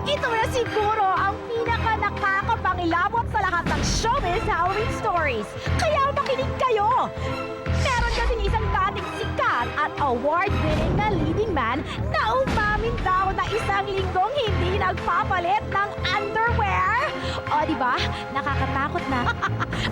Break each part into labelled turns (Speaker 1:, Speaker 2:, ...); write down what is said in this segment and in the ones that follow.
Speaker 1: Ito na siguro ang pinaka-nakakapangilabot sa lahat ng showbiz Halloween stories. Kaya makinig kayo! Meron kasing isang dating sikat at award-winning na leading man na umamin daw na isang linggong hindi nagpapalit ng underwear. O diba? Nakakatakot na.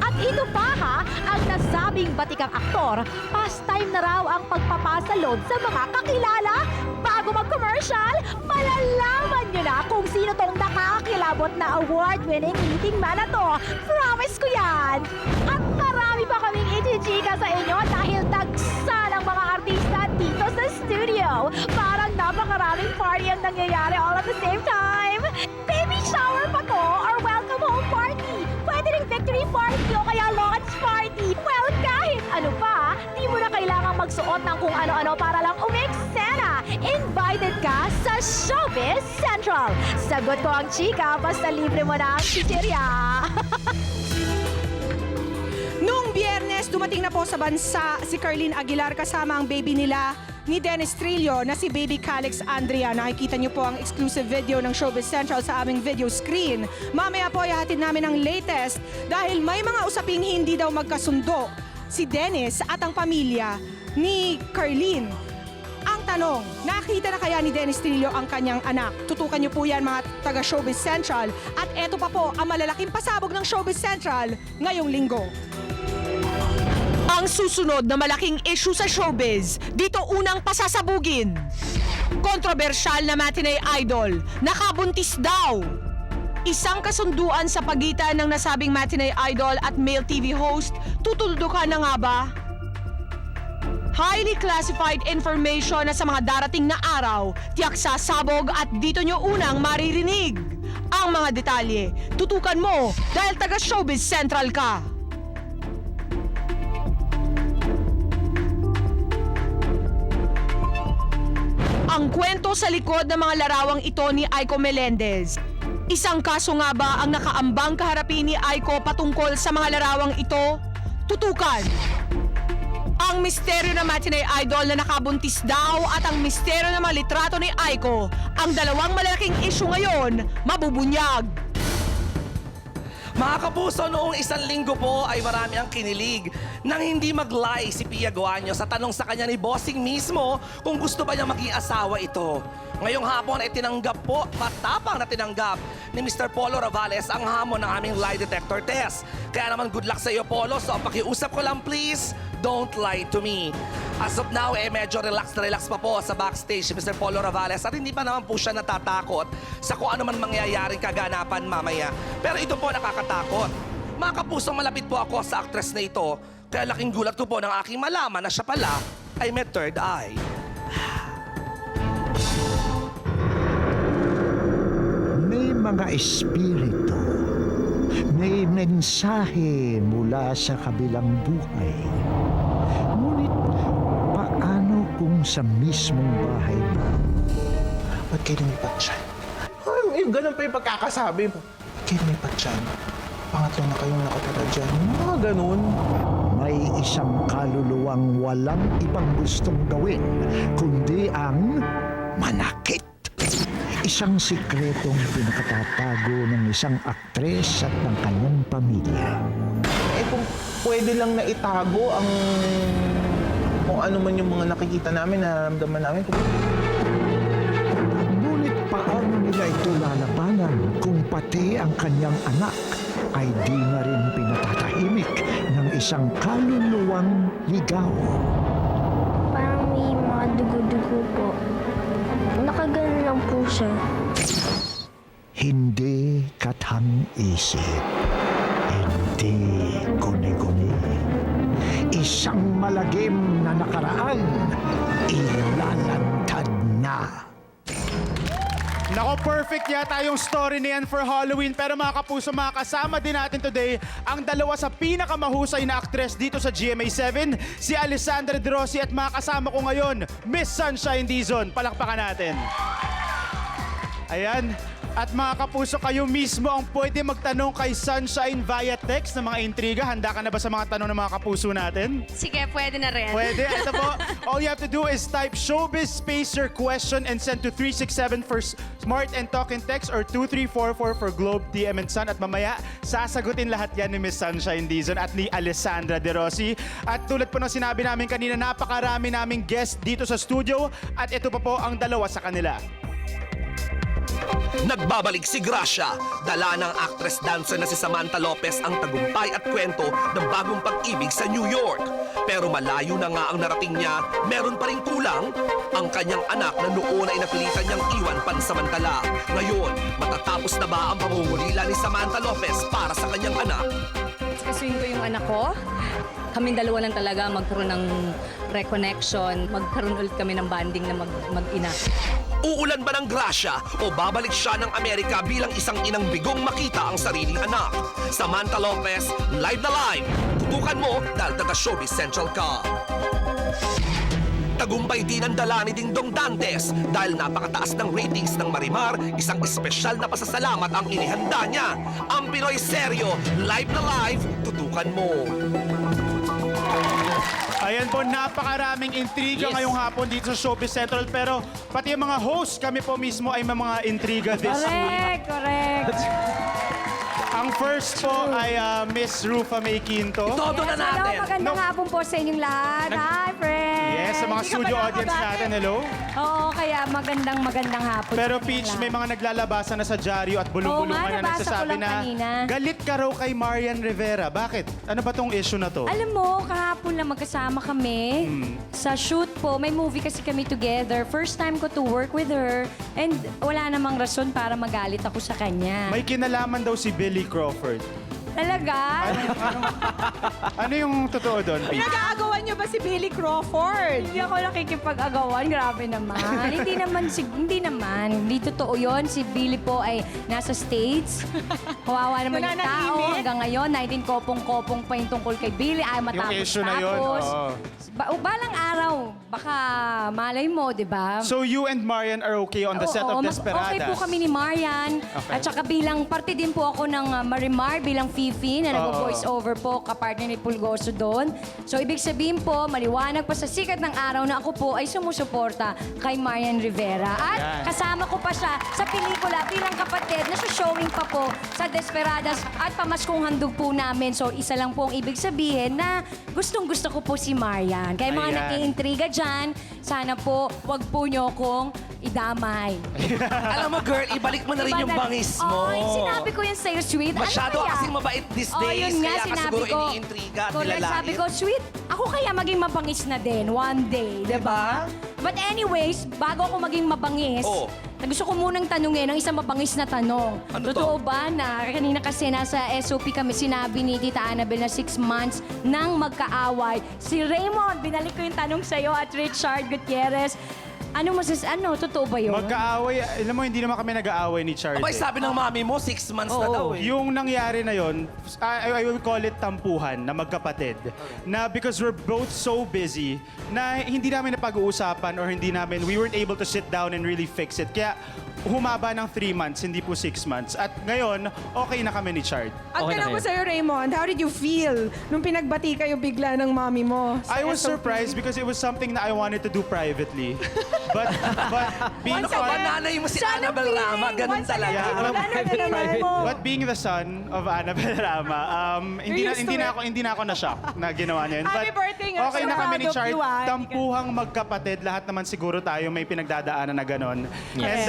Speaker 1: At ito pa ha, ang nasabing batikang aktor, pastime na raw ang pagpapasalod sa mga kakilala. Bago mag-commercial, malalaman nyo na kung sino tong nakakakilabot na award-winning leading man na to. Promise ko yan! At marami pa kaming ichichika sa inyo dahil tagsa ng mga artista dito sa studio. Parang napakaraming party ang nangyayari all at the same time. Baby shower pa to or welcome home party. Pwede ring victory party o kaya launch party. Well, kahit ano pa, di mo na kailangang magsuot ng kung ano-ano para lang umeksena. Invited ka sa Showbiz Central. Sagot ko ang chika, basta libre mo na ang chichirya.
Speaker 2: Noong Biyernes, dumating na po sa bansa si Carlene Aguilar kasama ang baby nila ni Dennis Trillo na si Baby Calix Andrea. Nakikita niyo po ang exclusive video ng Showbiz Central sa aming video screen. Mamaya po ihatid namin ang latest dahil may mga usaping hindi daw magkasundo si Dennis at ang pamilya ni Carlene. Ang tanong, nakita na kaya ni Dennis Trillo ang kanyang anak? Tutukan niyo po yan mga taga Showbiz Central. At eto pa po ang malalaking pasabog ng Showbiz Central ngayong linggo.
Speaker 3: Ang susunod na malaking issue sa showbiz, dito unang pasasabugin. Kontrobersyal na matinee idol, nakabuntis daw. Isang kasunduan sa pagitan ng nasabing matinee idol at male TV host, tutuldukan na nga ba? Highly classified information na sa mga darating na araw, tiyak sasabog at dito nyo unang maririnig. Ang mga detalye, tutukan mo dahil taga Showbiz Central ka. Ang kwento sa likod ng mga larawang ito ni Aiko Melendez. Isang kaso nga ba ang nakaambang kaharapin ni Aiko patungkol sa mga larawang ito? Tutukan! Ang misteryo ng matinee idol na nakabuntis daw at ang misteryo ng mga litrato ni Aiko, ang dalawang malalaking issue ngayon, mabubunyag.
Speaker 4: Mga kapuso, noong isang linggo po ay marami ang kinilig nang hindi mag-lie si Pia Guanyo sa tanong sa kanya ni Bossing mismo kung gusto ba niya maging asawa ito. Ngayong hapon ay tinanggap po, matapang na tinanggap ni Mr. Polo Ravales ang hamon ng aming lie detector test. Kaya naman good luck sa iyo, Polo. So ang pakiusap ko lang please, don't lie to me. As of now, medyo relax na relax pa po sa backstage si Mr. Polo Ravales at hindi pa naman po siya natatakot sa kung ano man mangyayaring kaganapan mamaya. Pero ito po nakakatakot. Mga kapusong, malapit po ako sa actress na ito, kaya laking gulat ko po ng aking malaman na siya pala ay may third eye.
Speaker 5: May mga espiritu, may mensahe mula sa kabilang buhay. Ngunit paano kung sa mismong bahay mo?
Speaker 6: Ba't kayo lumipat dyan? Ay, ganun pa yung pagkakasabi mo. Ba't kayo lumipat dyan? Pangatlo na kayong nakatira dyan. Mga ganun.
Speaker 5: May isang kaluluwang walang ibang gustong gawin, kundi ang manakit. Isang sikretong pinakatatago ng isang aktres at ng kanyang pamilya.
Speaker 6: Eh kung pwede lang na itago ang kung ano man yung mga nakikita namin, nararamdaman namin.
Speaker 5: Ngunit paano nila ito lalabanan kung pati ang kanyang anak ay di na rin pinatatahimik ng isang kaluluwang ligaw?
Speaker 7: Parang may mga dugo-dugo po. Nakaganon lang po siya.
Speaker 5: Hindi kathang-isip, hindi guni-guni. Isang malagim na nakaraan, ilalantad na.
Speaker 8: Nako, perfect yata yung story na yan for Halloween. Pero mga kapuso, mga kasama din natin today ang dalawa sa pinakamahusay na aktres dito sa GMA7, si Alessandra De Rossi at mga kasama ko ngayon, Miss Sunshine Dizon. Palakpakan natin. Ayan, At mga kapuso, kayo mismo ang pwede magtanong kay Sunshine via text ng mga intriga. Handa ka na ba sa mga tanong ng mga kapuso natin?
Speaker 9: Sige, pwede na rin.
Speaker 8: Pwede. Ito po, all you have to do is type showbiz space your question and send to 367 for Smart and Talking Text or 2344 for Globe, TM and Sun. At mamaya, sasagutin lahat yan ni Miss Sunshine Dizon at ni Alessandra De Rossi. At tulad po ng sinabi namin kanina, napakarami naming guest dito sa studio at ito pa po ang dalawa sa kanila.
Speaker 4: Nagbabalik si Gracia. Dala ng actress-dancer na si Samantha Lopez ang tagumpay at kwento ng bagong pag-ibig sa New York. Pero malayo na nga ang narating niya, meron pa rin kulang ang kanyang anak na noon ay napilitan niyang iwan pansamantala. Ngayon, matatapos na ba ang pangungulila ni Samantha Lopez para sa kanyang anak?
Speaker 9: Kasuhin ko yung anak ko. Kaming dalawa lang talaga magkaroon ng reconnection. Magkaroon ulit kami ng bonding na mag-ina.
Speaker 4: Uulan ba ng grasya o babalik siya ng Amerika bilang isang inang bigong makita ang sariling anak? Samantha Lopez, live na live! Tutukan mo dahil taga Showbiz Central ka. Tagumpay din ang dala ni Dingdong Dantes dahil napakataas ng ratings ng Marimar, isang espesyal na pasasalamat ang inihanda niya. Ang Pinoy Seryo, live na live, tutukan mo.
Speaker 8: Ayan po, napakaraming intriga ngayong hapon dito sa Showbiz Central. Pero pati yung mga host, kami po mismo ay may mga intriga this week.
Speaker 1: Correct.
Speaker 8: Ang first po ay Miss Rufa May Quinto.
Speaker 4: Todo na natin.
Speaker 1: Magandang hapon po sa inyong lahat. Hi, friends.
Speaker 8: Yes, sa mga
Speaker 1: Hindi ka
Speaker 8: studio
Speaker 1: pa
Speaker 8: audience
Speaker 1: nakakabati.
Speaker 8: natin, hello.
Speaker 1: Oo, kaya magandang hapon.
Speaker 8: Pero
Speaker 1: sa inyong
Speaker 8: Peach,
Speaker 1: lahat.
Speaker 8: may mga naglalabasan na sa dyaryo at bulong-bulungan
Speaker 1: Oo nga,
Speaker 8: na
Speaker 1: nabasa ko
Speaker 8: nagsasabi
Speaker 1: lang
Speaker 8: na
Speaker 1: kanina.
Speaker 8: galit ka raw kay Marian Rivera. Bakit? Ano ba tong issue na to?
Speaker 1: Alam mo, kahapon lang magkasama kami sa shoot po. May movie kasi kami together. First time ko to work with her. And wala namang rason para magalit ako sa kanya.
Speaker 8: May kinalaman daw si Billy Crawford.
Speaker 1: Talaga?
Speaker 8: Ano yung totoo doon, Peach?
Speaker 2: Nag-aagawan niyo ba si Billy Crawford?
Speaker 1: Hindi ako nakikipag-agawan. Grabe naman. Hindi naman. Hindi totoo yun. Si Billy po ay nasa States. Kawawa naman yung tao.
Speaker 2: Nananahimik.
Speaker 1: Hanggang ngayon, 19 kopong-kopong pa yung tungkol kay Billy. Ay, matapos.
Speaker 8: Yung issue na yun, oo.
Speaker 1: Balang araw, baka malay mo, di ba?
Speaker 8: So you and Marian are okay on the set of Desperadas?
Speaker 1: Okay po kami ni Marian.
Speaker 8: Okay.
Speaker 1: At saka bilang parte din po ako ng Marimar, bilang Fifi na nag-voice over po, kapartner ni Pulgoso doon. So ibig sabihin po, maliwanag pa sa sikat ng araw na ako po ay sumusuporta kay Marian Rivera. At
Speaker 8: Yan.
Speaker 1: kasama ko pa siya sa pelikula bilang kapatid na showing pa po sa Desperadas at pamaskong handog po namin. So isa lang po ang ibig sabihin na gustong-gusto ko po si Marian. Kaya mga
Speaker 8: Ayan.
Speaker 1: nag-iintriga dyan, sana po wag po nyo kong idamay.
Speaker 4: Alam mo girl, ibalik mo na rin yung bangis mo.
Speaker 1: Ay, sinabi ko yan sa'yo, sweet.
Speaker 4: Masyado
Speaker 1: ano kaya?
Speaker 4: kasing mabait these
Speaker 1: Oh,
Speaker 4: days,
Speaker 1: yun nga,
Speaker 4: kaya ka
Speaker 1: sinabi
Speaker 4: siguro
Speaker 1: ko.
Speaker 4: iniintriga at
Speaker 1: Correct,
Speaker 4: nilalait.
Speaker 1: sabi ko, sweet, ako kaya maging mabangis na din one day, di ba? But anyways, bago ako maging mabangis,
Speaker 4: Oh.
Speaker 1: gusto ko munang tanungin ang isang mabangis na tanong.
Speaker 4: Ano
Speaker 1: Totoo
Speaker 4: to?
Speaker 1: ba na kanina kasi nasa SOP kami sinabi ni Tita Annabel na 6 months nang magkaaway. Si Raymond, binalik ko yung tanong sa'yo at Richard Gutierrez. Ano totoo ba yun?
Speaker 8: Magkaaway, alam mo, hindi naman kami nag-aaway ni Charlie.
Speaker 4: Abay, sabi ng mami mo, 6 months na daw eh.
Speaker 8: Yung nangyari na yon, I will call it tampuhan na magkapatid. Na because we're both so busy na hindi namin napag-uusapan or we weren't able to sit down and really fix it. Kaya humaba ng 3 months, hindi po 6 months. At ngayon, okay na kami ni Chard.
Speaker 2: Ang tanong ko sa'yo, Raymond, how did you feel nung pinagbati kayo bigla ng mami mo? sa
Speaker 8: I was
Speaker 2: SOP?
Speaker 8: surprised because it was something that I wanted to do privately. But being
Speaker 4: Ano ka ba, nanay mo si Annabel Rama? Ganun talaga.
Speaker 8: But being the son of Annabel Rama, hindi na ako na-shock na ginawa niya yun.
Speaker 2: Happy
Speaker 8: But
Speaker 2: birthday nga.
Speaker 8: okay
Speaker 2: So
Speaker 8: na kami
Speaker 2: proud
Speaker 8: ni
Speaker 2: of
Speaker 8: Chard.
Speaker 2: you, ah.
Speaker 8: Tampuhang magkapatid. Lahat naman siguro tayo may pinagdadaanan na ganon. And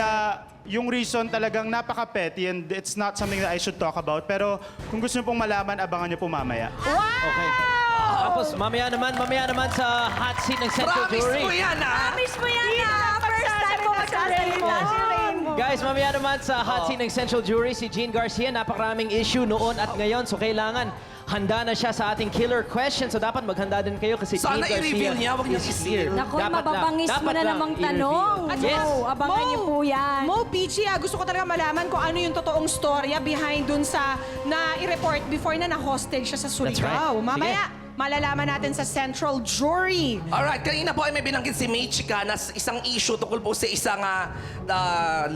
Speaker 8: yung reason talagang napaka-petty and it's not something that I should talk about. Pero kung gusto niyo pong malaman, abangan niyo po mamaya.
Speaker 10: Okay. Tapos mamaya naman sa hot seat ng Central
Speaker 4: Promise
Speaker 10: Jury.
Speaker 4: mo yan, ha?
Speaker 1: Miss mo yan First time mo magsasalita si Raymond.
Speaker 10: Guys, mamaya naman sa hot seat ng Central Jury, si Jean Garcia, napakaraming issue noon at ngayon. So kailangan handa na siya sa ating killer question. So dapat maghanda din kayo kasi
Speaker 4: Sana
Speaker 10: Jean Garcia
Speaker 4: i-reveal niya, huwag niya
Speaker 10: is
Speaker 4: i-seal.
Speaker 10: here.
Speaker 1: Naku,
Speaker 10: Dapat
Speaker 1: mababangis
Speaker 10: lang.
Speaker 1: mo
Speaker 10: Dapat
Speaker 1: na
Speaker 10: lang
Speaker 1: namang
Speaker 10: i-reveal.
Speaker 1: tanong.
Speaker 10: Yes.
Speaker 1: Abangan niyo po yan.
Speaker 2: Mo, Peachy, gusto ko talaga malaman kung ano yung totoong storya behind dun sa na i-report before na na-hostage siya sa Surigao.
Speaker 10: right.
Speaker 2: Mamaya, malalaman natin sa Central Jury.
Speaker 4: Alright, kanina po ay may binanggit si Michika na isang issue tungkol po sa isang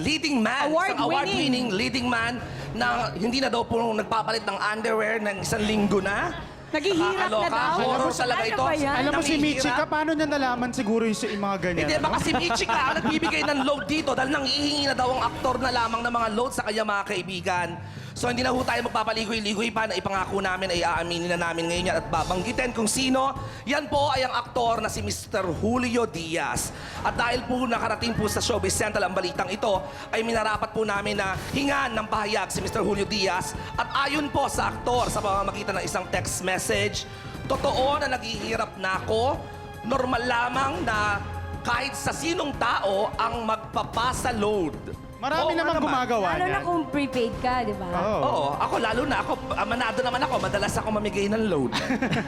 Speaker 4: leading man. Isang award-winning leading man na hindi na daw po nagpapalit ng underwear ng isang linggo na.
Speaker 2: Naghihirap na daw.
Speaker 4: Horror talaga ito.
Speaker 8: Alam mo si
Speaker 4: Namihirap.
Speaker 8: Michika, paano niya nalaman siguro yung mga ganyan?
Speaker 4: Hindi, baka si Michika ang nagbibigay ng load dito dahil nangihingi na daw ang aktor na lamang ng mga load sa kanyang mga kaibigan. So hindi na ho tayo magpapaligoy-ligoy pa na ipangako namin ay aaminin na namin ngayon yan at babanggitin kung sino. Yan po ay ang aktor na si Mr. Julio Diaz. At dahil po nakarating po sa Showbiz Central ang balitang ito, ay minarapat po namin na hingan ng pahayag si Mr. Julio Diaz. At ayon po sa aktor sa pamamagitan ng isang text message, totoo na naghihirap na ako, normal lamang na kahit sa sinong tao ang magpapasa load.
Speaker 8: Marami
Speaker 4: Oo,
Speaker 8: naman gumagawa
Speaker 1: Lalo na
Speaker 8: niyan.
Speaker 1: kung prepaid ka, di ba?
Speaker 4: Oo, ako lalo na. Ako, amanado naman ako. Madalas ako mamigay ng load.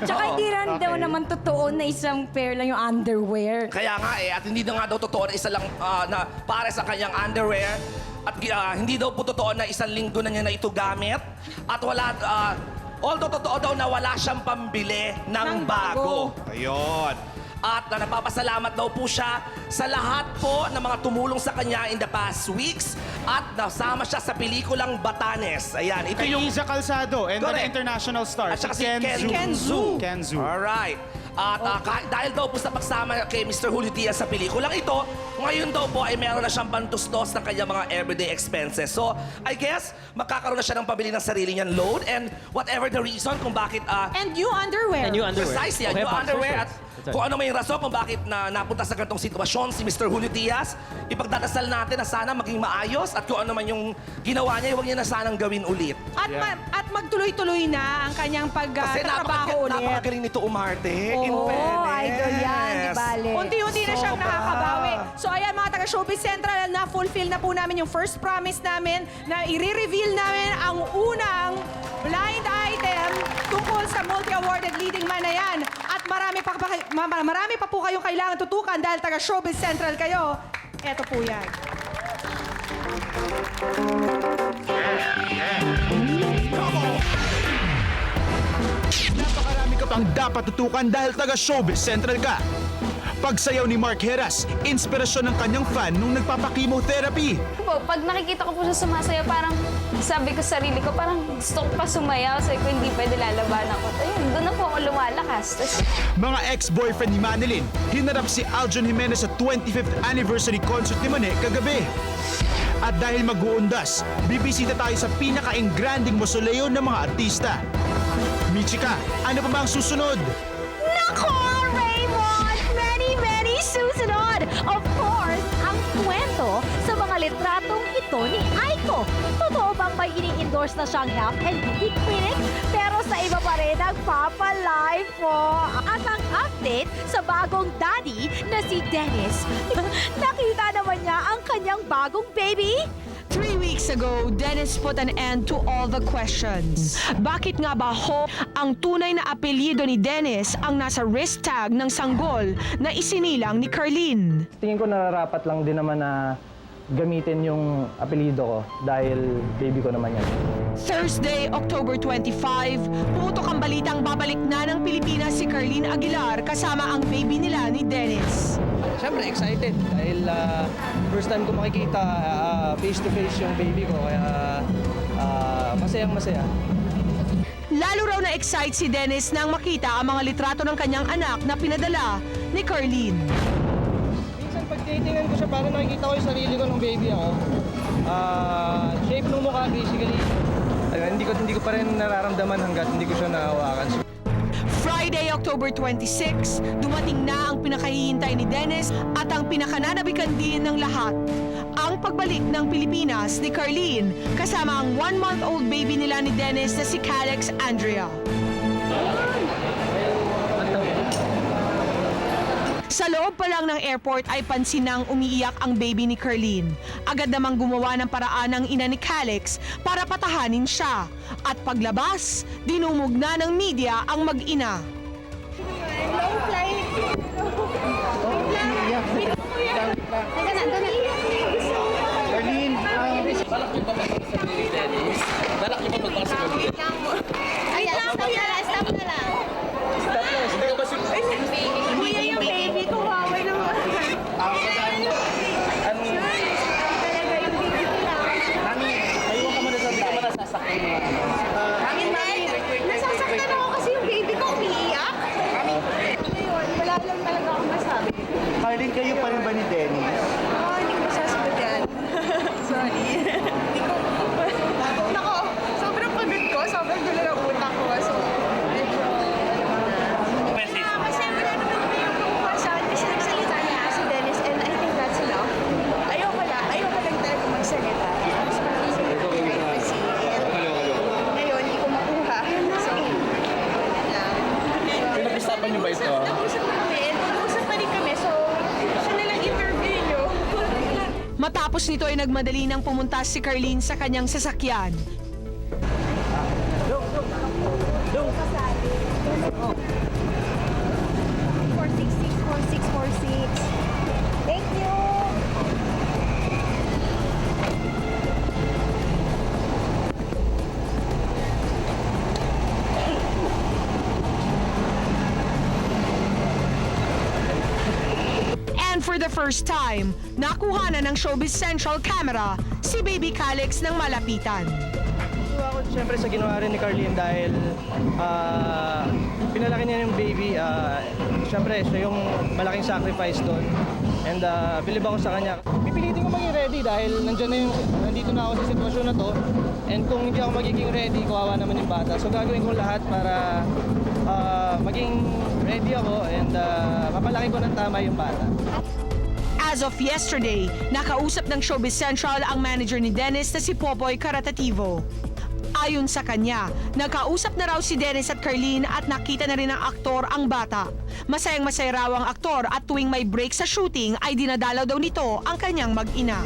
Speaker 1: Tsaka
Speaker 4: Oo.
Speaker 1: hindi rin daw naman totoo na isang pair lang yung underwear.
Speaker 4: Kaya nga at hindi na nga daw totoo na isa lang na para sa kanyang underwear. At hindi daw po totoo na isang linggo na niya na ito gamit. At wala, although totoo daw na wala siyang pambili ng bago. Ayun. At nagpapasalamat daw po siya sa lahat po ng mga tumulong sa kanya in the past weeks at nasama siya sa pelikulang Batanes. Ayan, ito
Speaker 8: Kay
Speaker 4: yung...
Speaker 8: Isa Calzado and
Speaker 4: Correct.
Speaker 8: the international star,
Speaker 4: At saka si
Speaker 8: Ken Zu. Ken Zu.
Speaker 4: Alright. At dahil daw po sa pagsama kay Mr. Julio Diaz sa pelikulang ito, ngayon daw po ay meron na siyang pantustos ng kanyang mga everyday expenses. So, I guess, magkakaroon na siya ng pabili ng sarili niyang load and whatever the reason kung bakit...
Speaker 2: And new underwear.
Speaker 10: And new underwear.
Speaker 4: Precisely,
Speaker 10: Okay,
Speaker 4: new
Speaker 10: boxer
Speaker 4: underwear at
Speaker 10: shorts.
Speaker 4: kung ano may rason kung bakit napunta sa ganitong sitwasyon si Mr. Julio Diaz, ipagdadasal natin na sana maging maayos at kung ano man yung ginawa niya, huwag niya na sanang gawin ulit.
Speaker 2: At magtuloy-tuloy na ang kanyang
Speaker 4: Kasi
Speaker 2: pagtatrabaho ulit.
Speaker 4: napakagaling nito umarte. In
Speaker 1: Oo,
Speaker 4: fairness.
Speaker 1: idol yan, di bale.
Speaker 2: Unti-unti na siyang
Speaker 4: Sobra.
Speaker 2: nakakabawi. So ayan mga taga Showbiz Central, na-fulfill na po namin yung first promise namin na i-reveal namin ang unang blind item tungkol sa multi-awarded leading man na yan. At marami pa po kayong kailangan tutukan dahil taga Showbiz Central kayo. Eto po yan.
Speaker 11: Napakarami ka pang dapat tutukan dahil taga Showbiz Central ka. Pagsayaw ni Mark Heras, inspirasyon ng kanyang fan nung nagpapa-chemotherapy.
Speaker 7: Po, pag nakikita ko po siya sumasayaw, parang sabi ko sa sarili ko, parang gusto ko pa sumayaw. Sabi ko, hindi pwede lalabanan ko. Ayun, doon na po ako lumalakas. Tapos,
Speaker 11: Mga ex-boyfriend ni Manilyn, hinarap si Aljon Jimenez sa 25th anniversary concert ni Mane kagabi. At dahil mag-uundas, bibisita tayo sa pinaka-engranding mausoleo ng mga artista. Michika, ano pa ba ang susunod?
Speaker 1: Nako, Raymond! Many susunod! Of course, ang kwento sa mga litratong ito ni Aiko. Totoo bang may ini-endorse na siyang health and beauty clinic? Pero sa iba pa rin nagpapalive po. At ang update sa bagong daddy na si Dennis. Nakita naman niya ang kanyang bagong baby?
Speaker 3: 3 weeks ago, Dennis put an end to all the questions. Bakit nga ba ang tunay na apelyido ni Dennis ang nasa wrist tag ng sanggol na isinilang ni Carlene?
Speaker 12: Tingin ko nararapat lang din naman na gamitin yung apelyido ko dahil baby ko naman yan.
Speaker 3: Thursday, October 25, pumutok ang balitang babalik na ng Pilipinas si Carlene Aguilar kasama ang baby nila ni Dennis.
Speaker 12: Siyempre excited dahil first time ko makikita face-to-face yung baby ko kaya masayang masaya.
Speaker 3: Lalo raw na-excite si Dennis nang makita ang mga litrato ng kanyang anak na pinadala ni Carlene.
Speaker 12: Minsan pag titingnan ko siya parang nakikita ko yung sarili ko nung baby ako. Shape ng mukha basically. Hindi ko pa rin nararamdaman hanggat hindi ko siya nahawakan.
Speaker 3: Friday, October 26, dumating na ang pinakahihintay ni Dennis at ang pinakananabikan din ng lahat. Ang pagbalik ng Pilipinas ni Carlene kasama ang 1-month-old baby nila ni Dennis na si Calix Andrea. Sa loob pa lang ng airport ay pansin nang umiiyak ang baby ni Carlene. Agad namang gumawa ng paraan ng ina ni Calix para patahanin siya. At paglabas, dinumog na ng media ang mag-ina.
Speaker 7: stop na lang.
Speaker 6: kayo pa rin ba ni Dennis?
Speaker 13: Hindi ko masasagot yan. Sorry. Hindi ko... Nako, sobrang pagod ko. Sobrang gulo ng utak ko. So, medyo... Kasi wala naman kami yung kukuha sa akin kasi nagsalita niya si Dennis and I think that's enough. Ayoko lang talaga magsalita. Gusto ko lang salita ng privacy. Ngayon, hindi ko makuha. So, wala lang.
Speaker 6: Pinag-usapan niyo ba ito?
Speaker 13: Nag-usap pa rin kami. So, siya na lang interview niyo.
Speaker 3: Matapos nito ay nagmadali nang pumunta si Carlene sa kanyang sasakyan.
Speaker 1: Thank you!
Speaker 3: And for the first time, nakuha na ng Showbiz Central camera si Baby Calix ng malapitan.
Speaker 12: Natuwa ako siyempre sa ginawa rin ni Carlene dahil pinalaki niya yung baby. Siyempre, siya yung malaking sacrifice doon. And bilib ako sa kanya. Pipilitin ko maging ready dahil nandito na ako sa sitwasyon na to. And kung hindi ako magiging ready, kawawa naman yung bata. So gagawin ko lahat para maging ready ako and mapalaki ko ng tama yung bata.
Speaker 3: As of yesterday, nakausap ng Showbiz Central ang manager ni Dennis na si Popoy Caratativo. Ayon sa kanya, nakausap na raw si Dennis at Carlene at nakita na rin ng aktor ang bata. Masayang-masaya raw ang aktor at tuwing may break sa shooting ay dinadalaw daw nito ang kanyang mag-ina.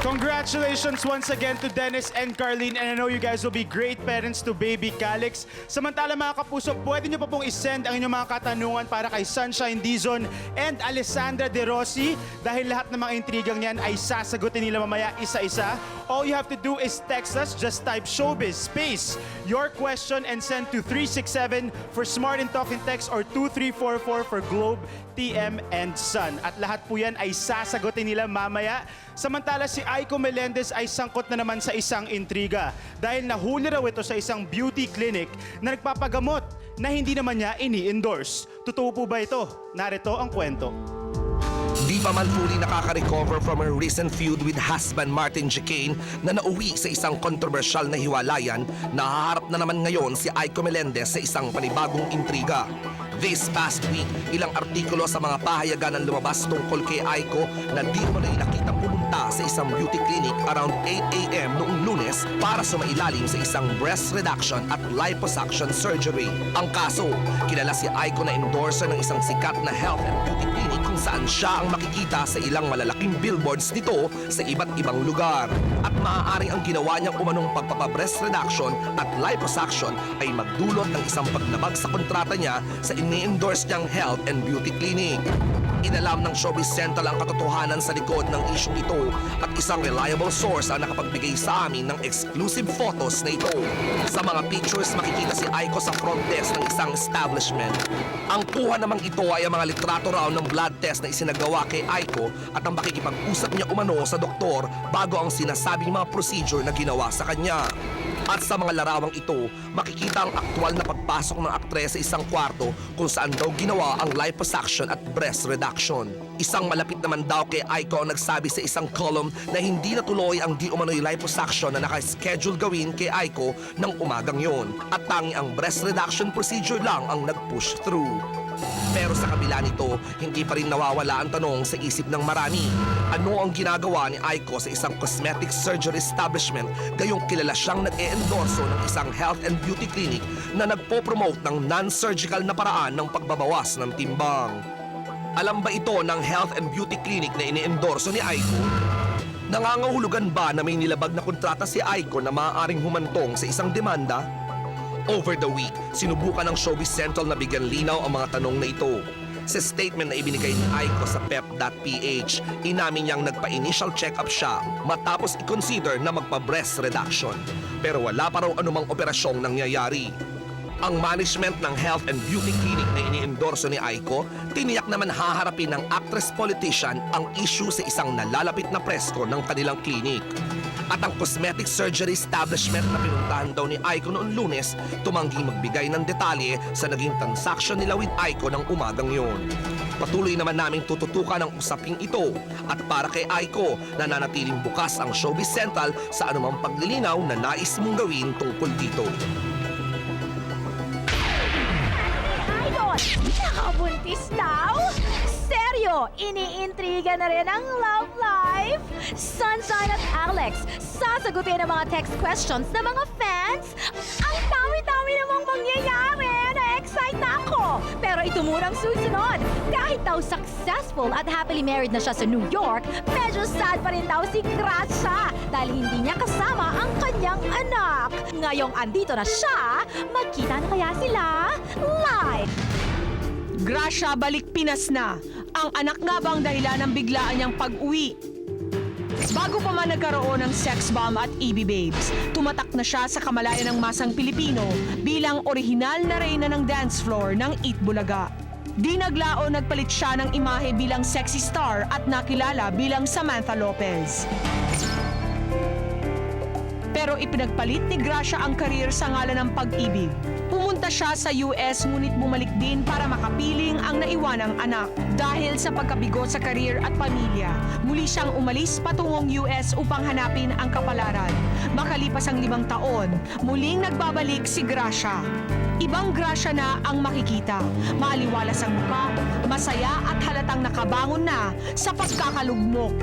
Speaker 8: Congratulations once again to Dennis and Carlene, and I know you guys will be great parents to baby Calix. Samantala mga kapuso, pwede nyo pa pong isend ang inyong mga katanungan para kay Sunshine Dizon and Alessandra De Rossi dahil lahat ng mga intrigang yan ay sasagutin nila mamaya isa-isa. All you have to do is text us, just type showbiz space your question and send to 367 for Smart and Talking Text or 2344 for Globe, TM, and Sun. At lahat po yan ay sasagutin nila mamaya. Samantala si Aiko Melendez ay sangkot na naman sa isang intriga dahil nahuli raw ito sa isang beauty clinic na nagpapagamot na hindi naman niya ini-endorse. Totoo po ba ito? Narito ang kwento.
Speaker 4: Di pa man fully nakaka-recover from her recent feud with husband Martin Chicane na nauwi sa isang kontrobersyal na hiwalayan, nahaharap na naman ngayon si Aiko Melendez sa isang panibagong intriga. This past week, ilang artikulo sa mga pahayagan ang lumabas tungkol kay Aiko na di mo na nakitang pumunta sa isang beauty clinic around 8 a.m. noong Lunes para sumailalim sa isang breast reduction at liposuction surgery. Ang kaso, kilala si Aiko na endorser ng isang sikat na health and beauty clinic kung saan siya ang makikita sa ilang malalaking billboards nito sa iba't ibang lugar. At maaaring ang ginawa niyang umanong pagpapa-breast reduction at liposuction ay magdulot ng isang paglabag sa kontrata niya sa ini-endorse niyang health and beauty clinic. Inalam ng Showbiz Central ang katotohanan sa likod ng isyong ito at isang reliable source ang nakapagbigay sa amin ng exclusive photos na ito. Sa mga pictures, makikita si Aiko sa front desk ng isang establishment. Ang kuha namang ito ay ang mga litrato raw ng blood test na isinagawa kay Aiko at ang makikipag-usap niya umano sa doktor bago ang sinasabing mga procedure na ginawa sa kanya. At sa mga larawang ito, makikita ang aktwal na pagpasok ng aktres sa isang kwarto kung saan daw ginawa ang liposuction at breast reduction. Isang malapit naman daw kay Aiko ang nagsabi sa isang column na hindi natuloy ang di umano'y liposuction na naka-schedule gawin kay Aiko ng umagang yon. At tangi ang breast reduction procedure lang ang nag-push through. Pero sa kabila nito, hindi pa rin nawawala ang tanong sa isip ng marami. Ano ang ginagawa ni Aiko sa isang cosmetic surgery establishment gayong kilala siyang nag-e-endorso ng isang health and beauty clinic na nagpo-promote ng non-surgical na paraan ng pagbabawas ng timbang? Alam ba ito ng health and beauty clinic na ini-endorso ni Aiko? Nangangahulugan ba na may nilabag na kontrata si Aiko na maaaring humantong sa isang demanda? Over the week, sinubukan ng Showbiz Central na bigyan linaw ang mga tanong na ito. Sa statement na ibinigay ni Aiko sa pep.ph, inamin niyang nagpa-initial check-up siya matapos i-consider na magpa-breast reduction. Pero wala pa raw anumang operasyong nangyayari. Ang management ng health and beauty clinic na ini-endorso ni Aiko, tiniyak naman haharapin ng actress-politician ang issue sa isang nalalapit na presko ng kanilang clinic. At ang cosmetic surgery establishment na pinuntahan daw ni Aiko noong Lunes, tumangging magbigay ng detalye sa naging transaction nila with Aiko ng umagang yun. Patuloy naman naming tututukan ang usaping ito. At para kay Aiko, nananatiling bukas ang Showbiz Central sa anumang paglilinaw na nais mong gawin tungkol dito.
Speaker 1: Idol, nakabuntis daw? Seryo, iniintriga na rin ang love life? Sunshine at Alex, sasagutin ang mga text questions ng mga fans? Ang dami-dami namang mangyayari! Na-excite na ako! Pero ito munang susunod. Kahit daw successful at happily married na siya sa New York, medyo sad pa rin daw si Gracia dahil hindi niya kasama ang kanyang anak. Ngayong andito na siya, magkita na kaya sila live?
Speaker 3: Gracia, balik Pinas na. Ang anak nga ba ang dahilan ng biglaan niyang pag-uwi? Bago pa man nagkaroon ng sex bomb at EB Babes, tumatak na siya sa kamalayan ng masang Pilipino bilang orihinal na reyna ng dance floor ng Eat Bulaga. Di naglao nagpalit siya ng imahe bilang sexy star at nakilala bilang Samantha Lopez. Pero ipinagpalit ni Gracia ang karir sa ngalan ng pag-ibig. Pumunta siya sa US ngunit bumalik din para makapiling ang naiwanang anak. Dahil sa pagkabigo sa karir at pamilya, muli siyang umalis patungong US upang hanapin ang kapalaran. Makalipas ang 5 taon, muling nagbabalik si Gracia. Ibang Gracia na ang makikita. Maaliwalas ang muka, masaya at halatang nakabangon na sa pagkakalugmok.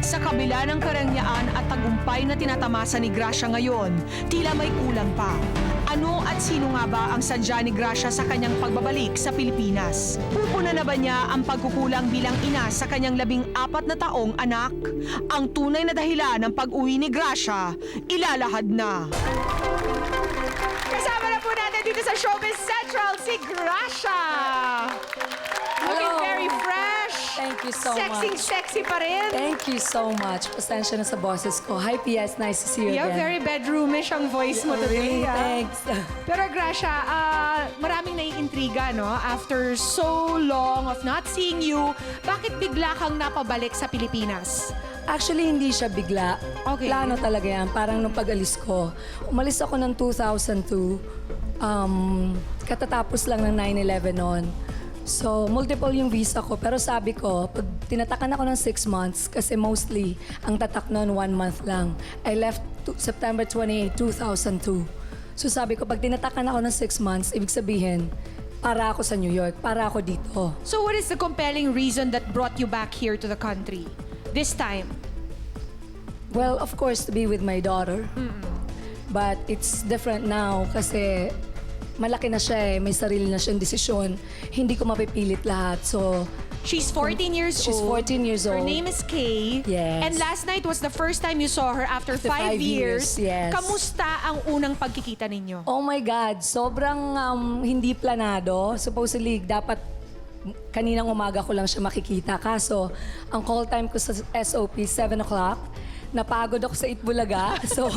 Speaker 3: Sa kabila ng karangyaan at tagumpay na tinatamasa ni Gracia ngayon, tila may kulang pa. Ano at sino nga ba ang sadya ni Gracia sa kanyang pagbabalik sa Pilipinas? Pupuna na ba niya ang pagkukulang bilang ina sa kanyang 14 na taong anak? Ang tunay na dahilan ng pag-uwi ni Gracia, ilalahad na.
Speaker 2: Kasama na po natin dito sa Showbiz Central si Gracia. Looking very fresh.
Speaker 9: Thank you so much.
Speaker 2: Sexy pa rin.
Speaker 9: Thank you so much. Pasensya na sa boses ko. Hi, PS. Nice to see you
Speaker 2: Yeah,
Speaker 9: again.
Speaker 2: very bedroomish ang voice mo today.
Speaker 9: Really? Thanks.
Speaker 2: Pero Gracia, maraming naiintriga, no? After so long of not seeing you, bakit bigla kang napabalik sa Pilipinas?
Speaker 9: Actually, hindi siya bigla.
Speaker 2: Okay.
Speaker 9: Plano talaga yan. Parang nung pag-alis ko. Umalis ako ng 2002. Katatapos lang ng 9/11 noon. So, multiple yung visa ko. Pero sabi ko, pag tinatakan ako ng 6 months, kasi mostly, ang tatak noon 1 month lang. I left September 28, 2002. So sabi ko, pag tinatakan ako ng 6 months, ibig sabihin, para ako sa New York, para ako dito.
Speaker 2: So what is the compelling reason that brought you back here to the country? This time?
Speaker 9: Well, of course, to be with my daughter. But it's different now kasi malaki na siya eh. May sarili na siyang desisyon. Hindi ko mapipilit lahat. So,
Speaker 2: She's 14 years
Speaker 9: she's
Speaker 2: old.
Speaker 9: 14 years old.
Speaker 2: Her name is Kay.
Speaker 9: Yes.
Speaker 2: And last night was the first time you saw her after
Speaker 9: After
Speaker 2: 5
Speaker 9: 5
Speaker 2: years.
Speaker 9: years, yes.
Speaker 2: Kamusta ang unang pagkikita ninyo?
Speaker 9: Oh my God, sobrang hindi planado. Supposedly, dapat kaninang umaga ko lang siya makikita. Kaso, ang call time ko sa SOP, 7 o'clock. Napagod ako sa Itbulaga. So,